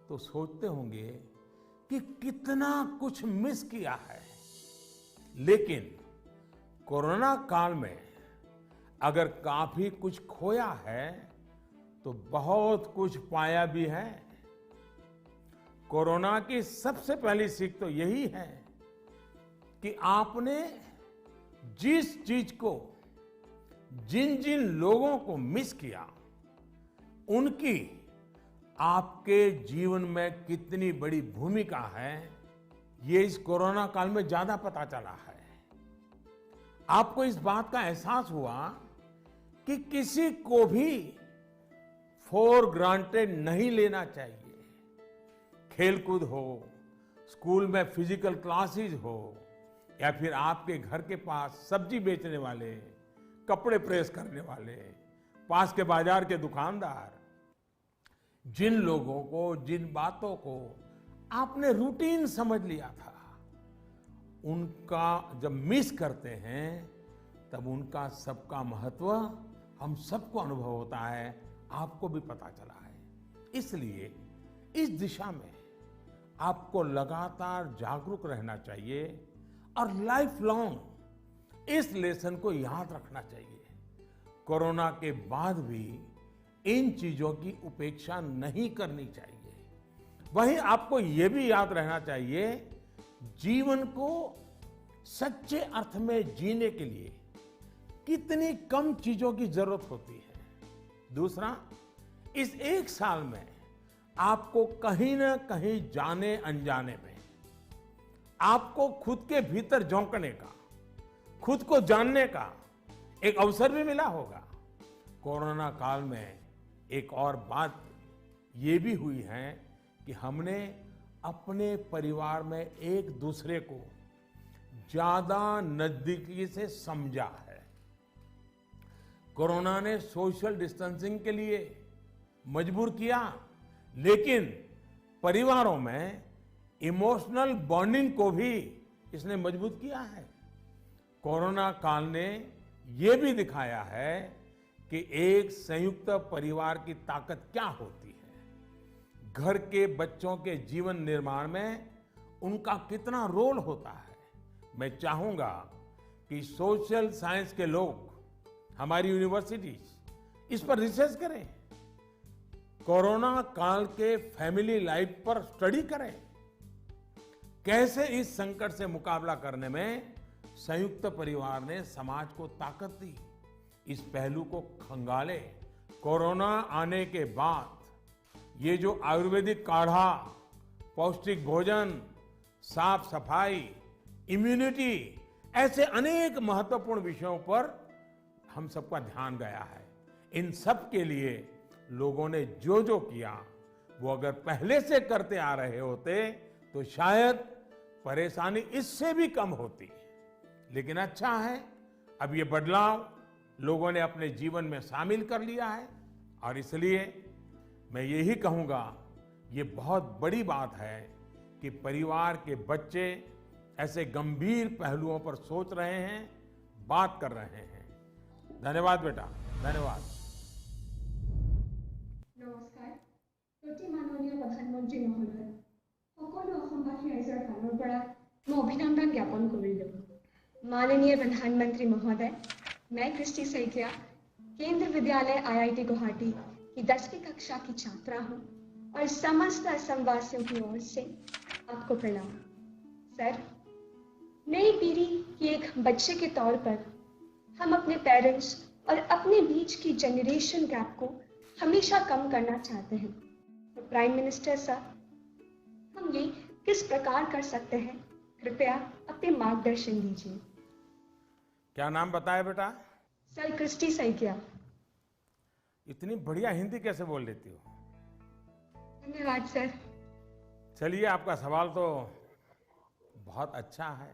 A: तो सोचते होंगे कि कितना कुछ मिस किया है। लेकिन कोरोना काल में अगर काफी कुछ खोया है तो बहुत कुछ पाया भी है। कोरोना की सबसे पहली सीख तो यही है कि आपने जिस चीज को, जिन जिन लोगों को मिस किया, उनकी आपके जीवन में कितनी बड़ी भूमिका है, ये इस कोरोना काल में ज्यादा पता चला है। आपको इस बात का एहसास हुआ कि किसी को भी फॉर ग्रांटेड नहीं लेना चाहिए। खेलकूद हो, स्कूल में फिजिकल क्लासेस हो, या फिर आपके घर के पास सब्जी बेचने वाले, कपड़े प्रेस करने वाले, पास के बाजार के दुकानदार, जिन लोगों को, जिन बातों को आपने रूटीन समझ लिया था, उनका जब मिस करते हैं तब उनका सबका महत्व हम सबको अनुभव होता है, आपको भी पता चला है। इसलिए इस दिशा में आपको लगातार जागरूक रहना चाहिए और लाइफ लॉन्ग इस लेसन को याद रखना चाहिए। कोरोना के बाद भी इन चीजों की उपेक्षा नहीं करनी चाहिए। वहीं आपको यह भी याद रहना चाहिए, जीवन को सच्चे अर्थ में जीने के लिए कितनी कम चीजों की जरूरत होती है। दूसरा, इस एक साल में आपको कहीं ना कहीं जाने अनजाने में आपको खुद के भीतर झोंकने का, खुद को जानने का एक अवसर भी मिला होगा। कोरोना काल में एक और बात ये भी हुई है कि हमने अपने परिवार में एक दूसरे को ज्यादा नजदीकी से समझा है। कोरोना ने सोशल डिस्टेंसिंग के लिए मजबूर किया, लेकिन परिवारों में इमोशनल बॉन्डिंग को भी इसने मजबूत किया है। कोरोना काल ने ये भी दिखाया है कि एक संयुक्त परिवार की ताकत क्या होती है। घर के बच्चों के जीवन निर्माण में उनका कितना रोल होता है। मैं चाहूंगा कि सोशल साइंस के लोग, हमारी यूनिवर्सिटीज इस पर रिसर्च करें, कोरोना काल के फैमिली लाइफ पर स्टडी करें, कैसे इस संकट से मुकाबला करने में संयुक्त परिवार ने समाज को ताकत दी। इस पहलू को खंगाले। कोरोना आने के बाद ये जो आयुर्वेदिक काढ़ा, पौष्टिक भोजन, साफ सफाई, इम्यूनिटी, ऐसे अनेक महत्वपूर्ण विषयों पर हम सबका ध्यान गया है। इन सब के लिए लोगों ने जो जो किया, वो अगर पहले से करते आ रहे होते तो शायद परेशानी इससे भी कम होती। लेकिन अच्छा है, अब ये बदलाव लोगों ने अपने जीवन में शामिल कर लिया है, और इसलिए मैं यही कहूंगा, ये बहुत बड़ी बात है कि परिवार के बच्चे ऐसे गंभीर पहलुओं पर सोच रहे हैं, बात कर रहे हैं। धन्यवाद बेटा, धन्यवाद।
Q: नमस्कार। प्रति माननीय प्रधानमंत्री महोदय, সকলো অসমবাসী ৰাইজৰ ফালৰ পৰা মই অভিনন্দন জ্ঞাপন কৰিলোঁ। माननीय प्रधानमंत्री महोदय, मैं कृष्टि सैकिया केंद्र विद्यालय IIT गुवाहाटी की 10वीं कक्षा की छात्रा हूँ और समस्त असमवासियों की ओर से आपको प्रणाम। सर, नई पीढ़ी की एक बच्चे के तौर पर हम अपने पेरेंट्स और अपने बीच की जनरेशन गैप को हमेशा कम करना चाहते हैं। तो प्राइम मिनिस्टर साहब, हम ये किस प्रकार कर सकते हैं? कृपया अपने मार्गदर्शन दीजिए।
A: क्या नाम बताया बेटा?
Q: Sir, Christy Saikia.
A: इतनी बढ़िया हिंदी कैसे बोल लेती हो?
Q: धन्यवाद सर।
A: चलिए, आपका सवाल तो बहुत अच्छा है।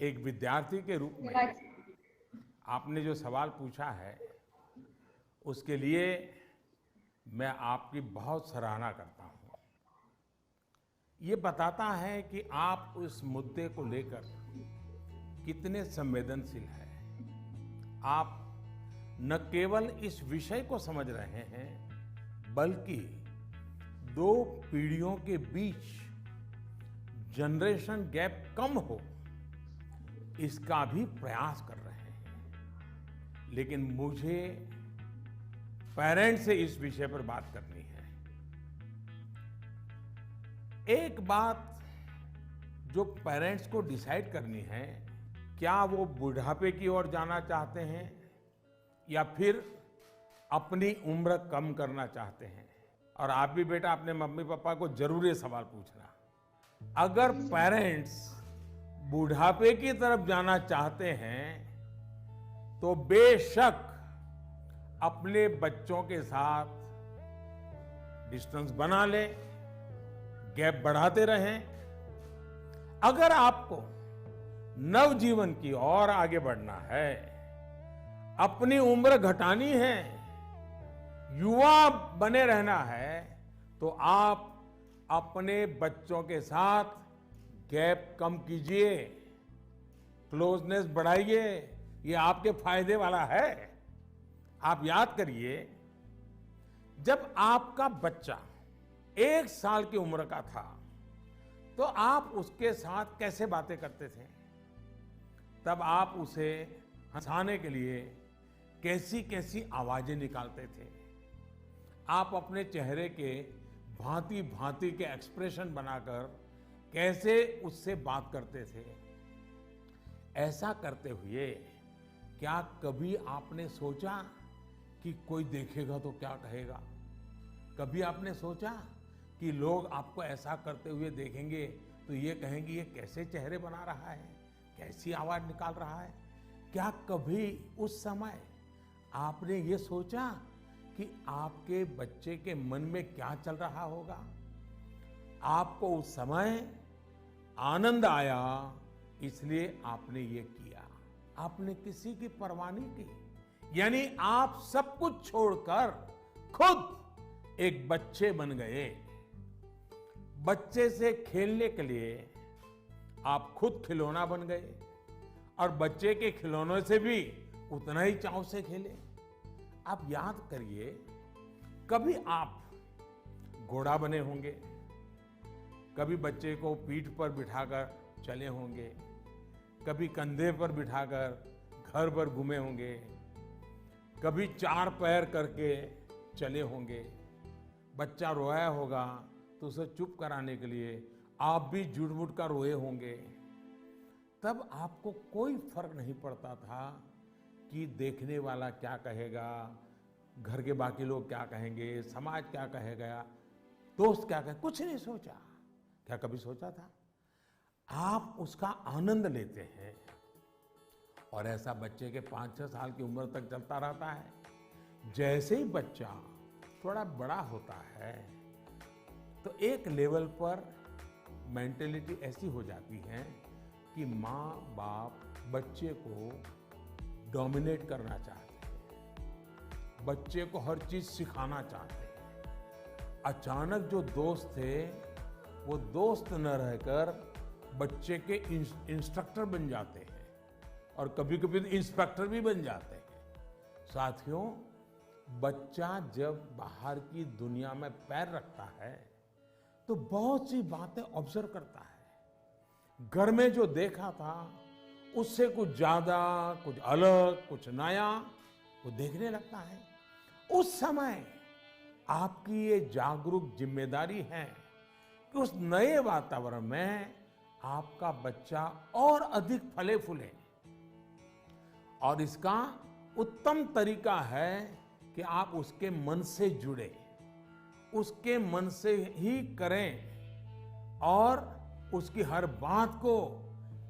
A: एक विद्यार्थी के रूप में आपने जो सवाल पूछा है, उसके लिए मैं आपकी बहुत सराहना करता हूं। ये बताता है कि आप उस मुद्दे को लेकर कितने संवेदनशील हैं। आप न केवल इस विषय को समझ रहे हैं, बल्कि दो पीढ़ियों के बीच जनरेशन गैप कम हो, इसका भी प्रयास कर रहे हैं। लेकिन मुझे पेरेंट्स से इस विषय पर बात करनी है। एक बात जो पेरेंट्स को डिसाइड करनी है, क्या वो बुढ़ापे की ओर जाना चाहते हैं या फिर अपनी उम्र कम करना चाहते हैं। और आप भी बेटा अपने मम्मी पापा को जरूर ये सवाल पूछना, अगर पेरेंट्स बुढ़ापे की तरफ जाना चाहते हैं तो बेशक अपने बच्चों के साथ डिस्टेंस बना ले, गैप बढ़ाते रहें। अगर आपको नवजीवन की ओर आगे बढ़ना है, अपनी उम्र घटानी है, युवा बने रहना है, तो आप अपने बच्चों के साथ गैप कम कीजिए, क्लोजनेस बढ़ाइए। ये आपके फायदे वाला है। आप याद करिए, जब आपका बच्चा 1 साल की उम्र का था तो आप उसके साथ कैसे बातें करते थे? तब आप उसे हंसाने के लिए कैसी कैसी आवाजें निकालते थे। आप अपने चेहरे के भांति भांति के एक्सप्रेशन बनाकर कैसे उससे बात करते थे। ऐसा करते हुए क्या कभी आपने सोचा कि कोई देखेगा तो क्या कहेगा? कभी आपने सोचा कि लोग आपको ऐसा करते हुए देखेंगे तो ये कहेंगे ये कैसे चेहरे बना रहा है, कैसी आवाज निकाल रहा है? क्या कभी उस समय आपने ये सोचा कि आपके बच्चे के मन में क्या चल रहा होगा? आपको उस समय आनंद आया, इसलिए आपने ये किया। आपने किसी की परवाह नहीं की, यानी आप सब कुछ छोड़कर खुद एक बच्चे बन गए। बच्चे से खेलने के लिए आप खुद खिलौना बन गए और बच्चे के खिलौनों से भी उतना ही चाव से खेले। आप याद करिए, कभी आप घोड़ा बने होंगे, कभी बच्चे को पीठ पर बिठाकर चले होंगे, कभी कंधे पर बिठाकर घर भर घूमे होंगे, कभी 4 पैर करके चले होंगे। बच्चा रोया होगा तो उसे चुप कराने के लिए आप भी झूठ-मूठ कर रोए होंगे। तब आपको कोई फर्क नहीं पड़ता था कि देखने वाला क्या कहेगा, घर के बाकी लोग क्या कहेंगे, समाज क्या कहेगा, दोस्त क्या कहेगा, कुछ नहीं सोचा। क्या कभी सोचा था? आप उसका आनंद लेते हैं और ऐसा बच्चे के 5-6 साल की उम्र तक चलता रहता है। जैसे ही बच्चा थोड़ा बड़ा होता है तो एक लेवल पर मेंटेलिटी ऐसी हो जाती है कि माँ बाप बच्चे को डोमिनेट करना चाहते हैं, बच्चे को हर चीज सिखाना चाहते हैं। अचानक जो दोस्त थे वो दोस्त न रहकर बच्चे के इंस्ट्रक्टर बन जाते हैं और कभी कभी इंस्पेक्टर भी बन जाते हैं। साथियों, बच्चा जब बाहर की दुनिया में पैर रखता है तो बहुत सी बातें ऑब्जर्व करता है। घर में जो देखा था उससे कुछ ज्यादा, कुछ अलग, कुछ नया वो देखने लगता है। उस समय आपकी ये जागरूक जिम्मेदारी है कि उस नए वातावरण में आपका बच्चा और अधिक फले फूले। और इसका उत्तम तरीका है कि आप उसके मन से जुड़े, उसके मन से ही करें और उसकी हर बात को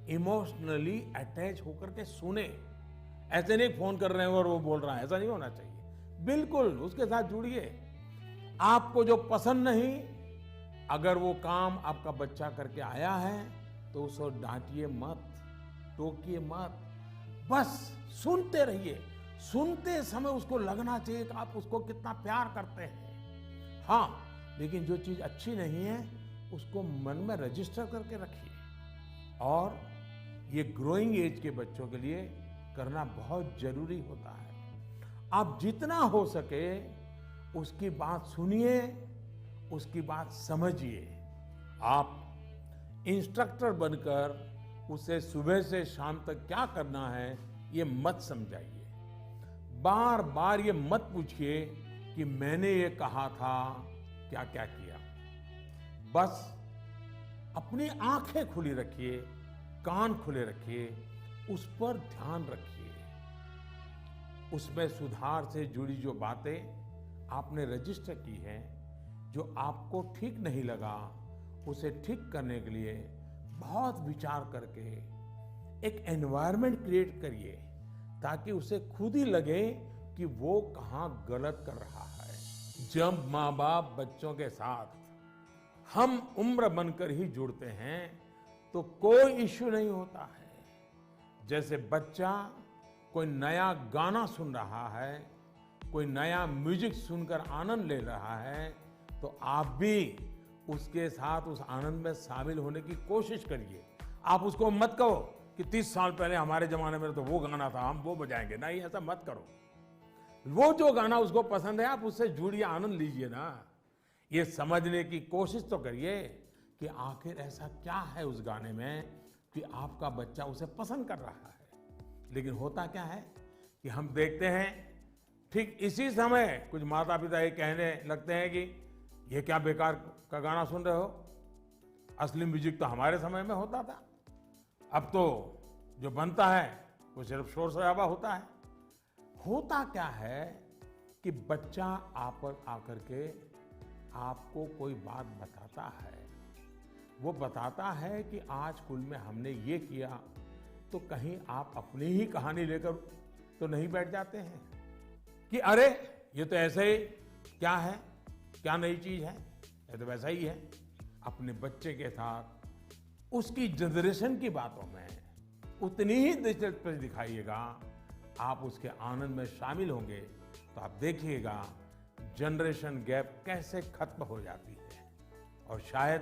A: इमोशनली अटैच होकर के सुने। ऐसे नहीं फोन कर रहे हैं और वो बोल रहा है, ऐसा नहीं होना चाहिए। बिल्कुल उसके साथ जुड़िए। आपको जो पसंद नहीं, अगर वो काम आपका बच्चा करके आया है तो उसको डांटिए मत, टोकिए मत, बस सुनते रहिए। सुनते समय उसको लगना चाहिए कि आप उसको कितना प्यार करते हैं। हाँ, लेकिन जो चीज अच्छी नहीं है उसको मन में रजिस्टर करके रखिए। और ये ग्रोइंग एज के बच्चों के लिए करना बहुत जरूरी होता है। आप जितना हो सके उसकी बात सुनिए, उसकी बात समझिए। आप इंस्ट्रक्टर बनकर उसे सुबह से शाम तक क्या करना है ये मत समझाइए। बार बार ये मत पूछिए कि मैंने ये कहा था, क्या क्या किया। बस अपनी आंखें खुली रखिए, कान खुले रखिए, उस पर ध्यान रखिए। उसमें सुधार से जुड़ी जो बातें आपने रजिस्टर की हैं, जो आपको ठीक नहीं लगा उसे ठीक करने के लिए बहुत विचार करके एक एनवायरनमेंट क्रिएट करिए ताकि उसे खुद ही लगे कि वो कहाँ गलत कर रहा है। जब माँ बाप बच्चों के साथ हम उम्र बनकर ही जुड़ते हैं तो कोई इश्यू नहीं होता है। जैसे बच्चा कोई नया गाना सुन रहा है, कोई नया म्यूजिक सुनकर आनंद ले रहा है, तो आप भी उसके साथ उस आनंद में शामिल होने की कोशिश करिए। आप उसको मत कहो कि 30 साल पहले हमारे जमाने में तो वो गाना था, हम वो बजाएंगे। नहीं, ऐसा मत करो। वो जो गाना उसको पसंद है आप उससे जुड़िए, आनंद लीजिए ना। ये समझने की कोशिश तो करिए कि आखिर ऐसा क्या है उस गाने में कि आपका बच्चा उसे पसंद कर रहा है। लेकिन होता क्या है कि हम देखते हैं ठीक इसी समय कुछ माता पिता ये कहने लगते हैं कि ये क्या बेकार का गाना सुन रहे हो, असली म्यूजिक तो हमारे समय में होता था। अब तो जो बनता है वो सिर्फ शोर शराबा होता है। होता क्या है कि बच्चा आप पर आकर के आपको कोई बात बताता है। वो बताता है कि आज स्कूल में हमने ये किया, तो कहीं आप अपनी ही कहानी लेकर तो नहीं बैठ जाते हैं कि अरे ये तो ऐसे ही क्या है, क्या नई चीज है, ये तो वैसा ही है। अपने बच्चे के साथ उसकी जनरेशन की बातों में उतनी ही दिलचस्पी दिखाइएगा। आप उसके आनंद में शामिल होंगे तो आप देखिएगा जनरेशन गैप कैसे खत्म हो जाती है और शायद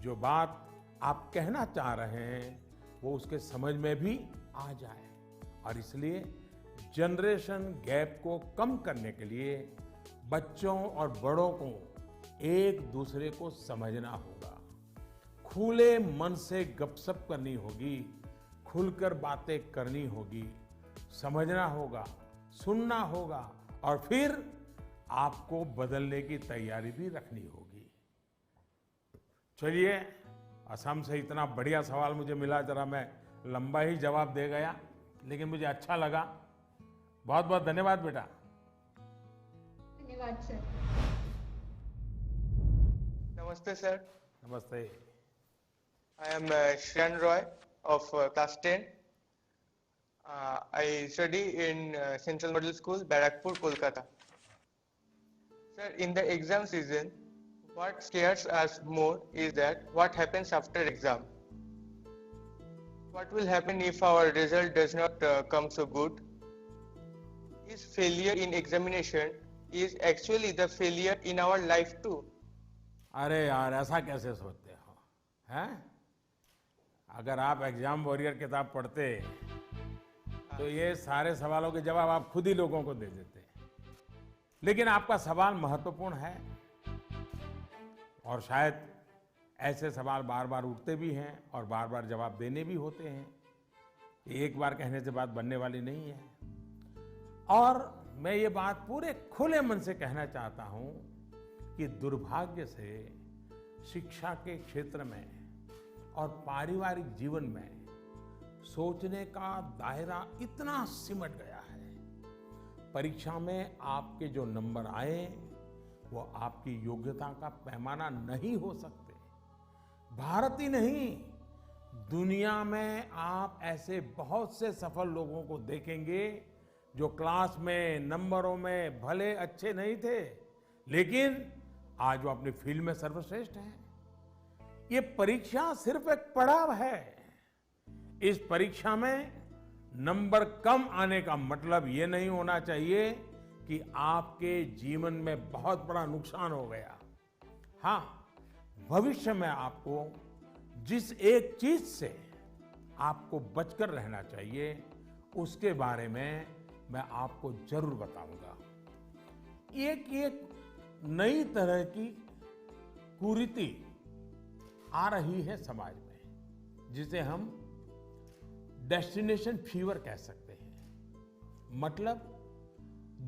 A: जो बात आप कहना चाह रहे हैं वो उसके समझ में भी आ जाए। और इसलिए जनरेशन गैप को कम करने के लिए बच्चों और बड़ों को एक दूसरे को समझना होगा, खुले मन से गपशप करनी होगी, खुलकर बातें करनी होगी, समझना होगा, सुनना होगा और फिर आपको बदलने की तैयारी भी रखनी होगी। चलिए, असम से इतना बढ़िया सवाल मुझे मिला, जरा मैं लंबा ही जवाब दे गया, लेकिन मुझे अच्छा लगा। बहुत बहुत धन्यवाद बेटा।
Q: धन्यवाद सर।
R: Namaste sir.
A: नमस्ते।
R: I am Shreyan Roy of class 10. I study in Central Middle School, Barakpur, Kolkata. Sir, in the exam season, what scares us more is that what happens after exam. What will happen if our result does not come so good? Is failure in examination is actually the failure in our life too?
A: अरे यार, ऐसा कैसे सोचते हो, हैं? अगर आप exam warrior किताब पढ़ते तो ये सारे सवालों के जवाब आप खुद ही लोगों को दे देते। लेकिन आपका सवाल महत्वपूर्ण है और शायद ऐसे सवाल बार बार उठते भी हैं और बार बार जवाब देने भी होते हैं। एक बार कहने से बात बनने वाली नहीं है। और मैं ये बात पूरे खुले मन से कहना चाहता हूं कि दुर्भाग्य से शिक्षा के क्षेत्र में और पारिवारिक जीवन में सोचने का दायरा इतना सिमट गया है। परीक्षा में आपके जो नंबर आए वो आपकी योग्यता का पैमाना नहीं हो सकते। भारत ही नहीं, दुनिया में आप ऐसे बहुत से सफल लोगों को देखेंगे जो क्लास में नंबरों में भले अच्छे नहीं थे, लेकिन आज वो अपनी फील्ड में सर्वश्रेष्ठ हैं। ये परीक्षा सिर्फ एक पड़ाव है। इस परीक्षा में नंबर कम आने का मतलब ये नहीं होना चाहिए कि आपके जीवन में बहुत बड़ा नुकसान हो गया। हाँ, भविष्य में आपको जिस एक चीज से आपको बचकर रहना चाहिए उसके बारे में मैं आपको जरूर बताऊंगा। एक नई तरह की कुरीति आ रही है समाज में, जिसे हम डेस्टिनेशन फीवर कह सकते हैं। मतलब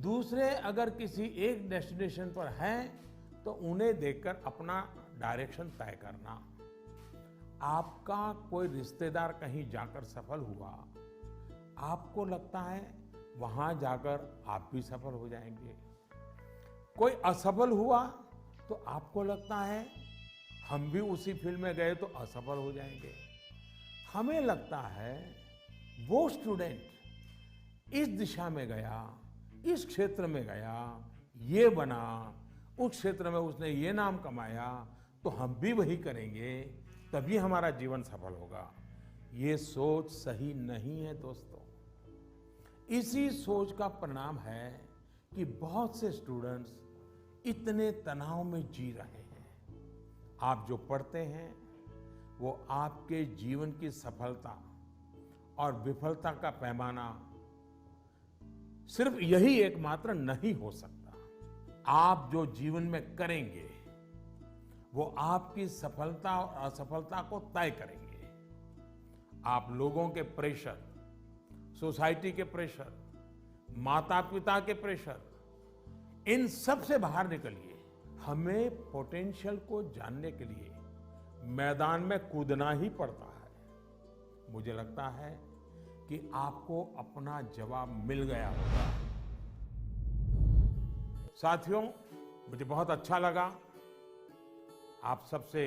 A: दूसरे अगर किसी एक डेस्टिनेशन पर हैं तो उन्हें देखकर अपना डायरेक्शन तय करना। आपका कोई रिश्तेदार कहीं जाकर सफल हुआ, आपको लगता है वहां जाकर आप भी सफल हो जाएंगे। कोई असफल हुआ तो आपको लगता है हम भी उसी फील्ड में गए तो असफल हो जाएंगे। हमें लगता है वो स्टूडेंट इस दिशा में गया, इस क्षेत्र में गया, ये बना, उस क्षेत्र में उसने ये नाम कमाया, तो हम भी वही करेंगे, तभी हमारा जीवन सफल होगा। ये सोच सही नहीं है दोस्तों। इसी सोच का परिणाम है कि बहुत से स्टूडेंट्स इतने तनाव में जी रहे हैं। आप जो पढ़ते हैं वो आपके जीवन की सफलता और विफलता का पैमाना सिर्फ यही एकमात्र नहीं हो सकता। आप जो जीवन में करेंगे वो आपकी सफलता और असफलता को तय करेंगे। आप लोगों के प्रेशर, सोसाइटी के प्रेशर, माता पिता के प्रेशर, इन सब से बाहर निकलिए। हमें पोटेंशियल को जानने के लिए मैदान में कूदना ही पड़ता है। मुझे लगता है कि आपको अपना जवाब मिल गया होगा। साथियों, मुझे बहुत अच्छा लगा आप सबसे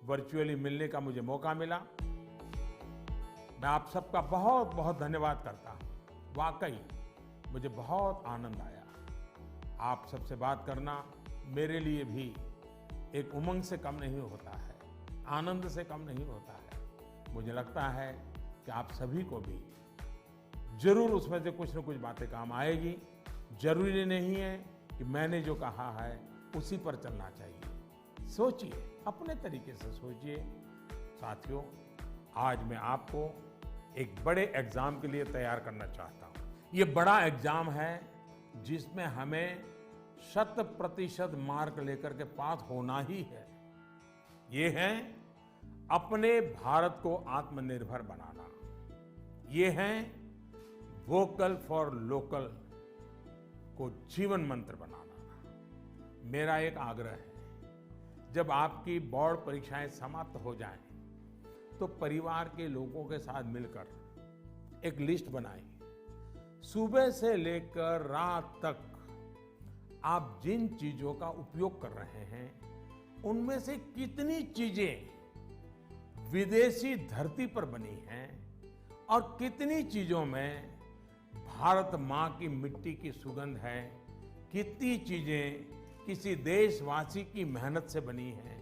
A: वर्चुअली मिलने का मुझे मौका मिला। मैं आप सबका बहुत बहुत धन्यवाद करता हूं। वाकई मुझे बहुत आनंद आया। आप सबसे बात करना मेरे लिए भी एक उमंग से कम नहीं होता है, आनंद से कम नहीं होता है। मुझे लगता है कि आप सभी को भी जरूर उसमें से कुछ न कुछ बातें काम आएगी। जरूरी नहीं है कि मैंने जो कहा है उसी पर चलना चाहिए। सोचिए, अपने तरीके से सोचिए। साथियों, आज मैं आपको एक बड़े एग्जाम के लिए तैयार करना चाहता हूं। ये बड़ा एग्जाम है जिसमें हमें 100% मार्क लेकर के पास होना ही है। ये है अपने भारत को आत्मनिर्भर बनाना। ये है वोकल फॉर लोकल को जीवन मंत्र बनाना। मेरा एक आग्रह है, जब आपकी बोर्ड परीक्षाएं समाप्त हो जाएं, तो परिवार के लोगों के साथ मिलकर एक लिस्ट बनाएं। सुबह से लेकर रात तक आप जिन चीजों का उपयोग कर रहे हैं, उनमें से कितनी चीजें विदेशी धरती पर बनी हैं और कितनी चीजों में भारत मां की मिट्टी की सुगंध है, कितनी चीजें किसी देशवासी की मेहनत से बनी हैं।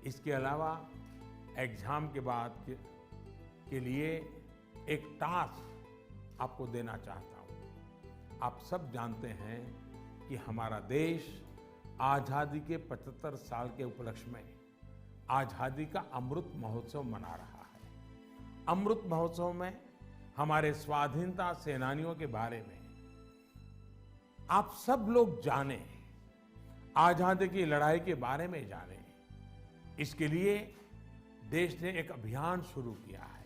A: इसके अलावा एग्जाम के बाद के लिए एक टास्क आपको देना चाहता हूं। आप सब जानते हैं कि हमारा देश आजादी के 75 साल के उपलक्ष्य में आजादी का अमृत महोत्सव मना रहा है। अमृत महोत्सव में हमारे स्वाधीनता सेनानियों के बारे में आप सब लोग जानें, आजादी की लड़ाई के बारे में जानें। इसके लिए देश ने एक अभियान शुरू किया है।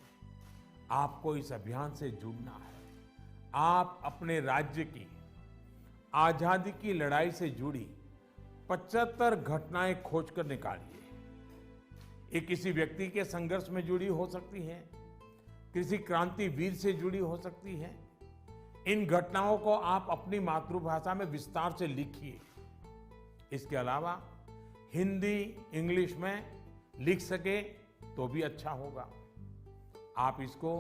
A: आपको इस अभियान से जुड़ना है। आप अपने राज्य की आजादी की लड़ाई से जुड़ी 75 घटनाएं खोजकर निकालिए। ये किसी व्यक्ति के संघर्ष में जुड़ी हो सकती है, किसी क्रांतिवीर से जुड़ी हो सकती है। इन घटनाओं को आप अपनी मातृभाषा में विस्तार से लिखिए। इसके अलावा हिंदी, इंग्लिश में लिख सके तो भी अच्छा होगा। आप इसको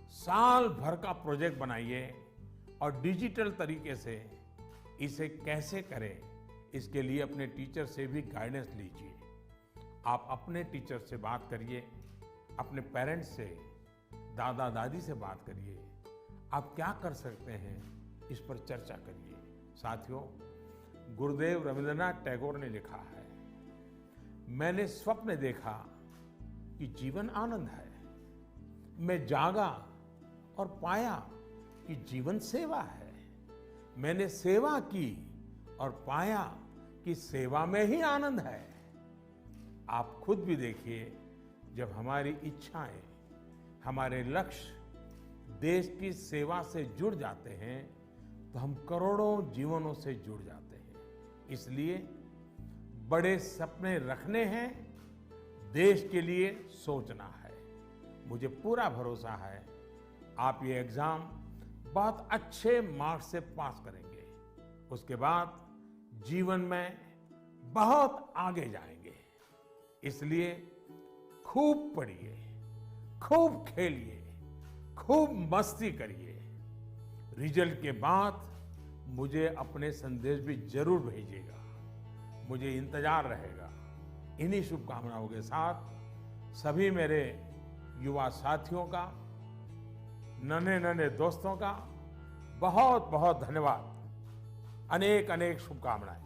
A: साल भर का प्रोजेक्ट बनाइए और डिजिटल तरीके से इसे कैसे करें, इसके लिए अपने टीचर से भी गाइडेंस लीजिए। आप अपने टीचर से बात करिए, अपने पेरेंट्स से, दादा दादी से बात करिए। आप क्या कर सकते हैं, इस पर चर्चा करिए। साथियों, गुरुदेव रविंद्रनाथ टैगोर ने लिखा है, मैंने स्वप्न देखा कि जीवन आनंद है। मैं जागा और पाया कि जीवन सेवा है। मैंने सेवा की और पाया कि सेवा में ही आनंद है। आप खुद भी देखिए, जब हमारी इच्छाएं, हमारे लक्ष्य देश की सेवा से जुड़ जाते हैं, तो हम करोड़ों जीवनों से जुड़ जाते हैं। इसलिए बड़े सपने रखने हैं, देश के लिए सोचना है। मुझे पूरा भरोसा है आप ये एग्जाम बहुत अच्छे मार्क्स से पास करेंगे। उसके बाद जीवन में बहुत आगे जाएंगे। इसलिए खूब पढ़िए, खूब खेलिए, खूब मस्ती करिए। रिजल्ट के बाद मुझे अपने संदेश भी जरूर भेजिएगा, मुझे इंतजार रहेगा। इन्हीं शुभकामनाओं के साथ सभी मेरे युवा साथियों का, नन्हे नन्हे दोस्तों का बहुत बहुत धन्यवाद। अनेक अनेक शुभकामनाएं।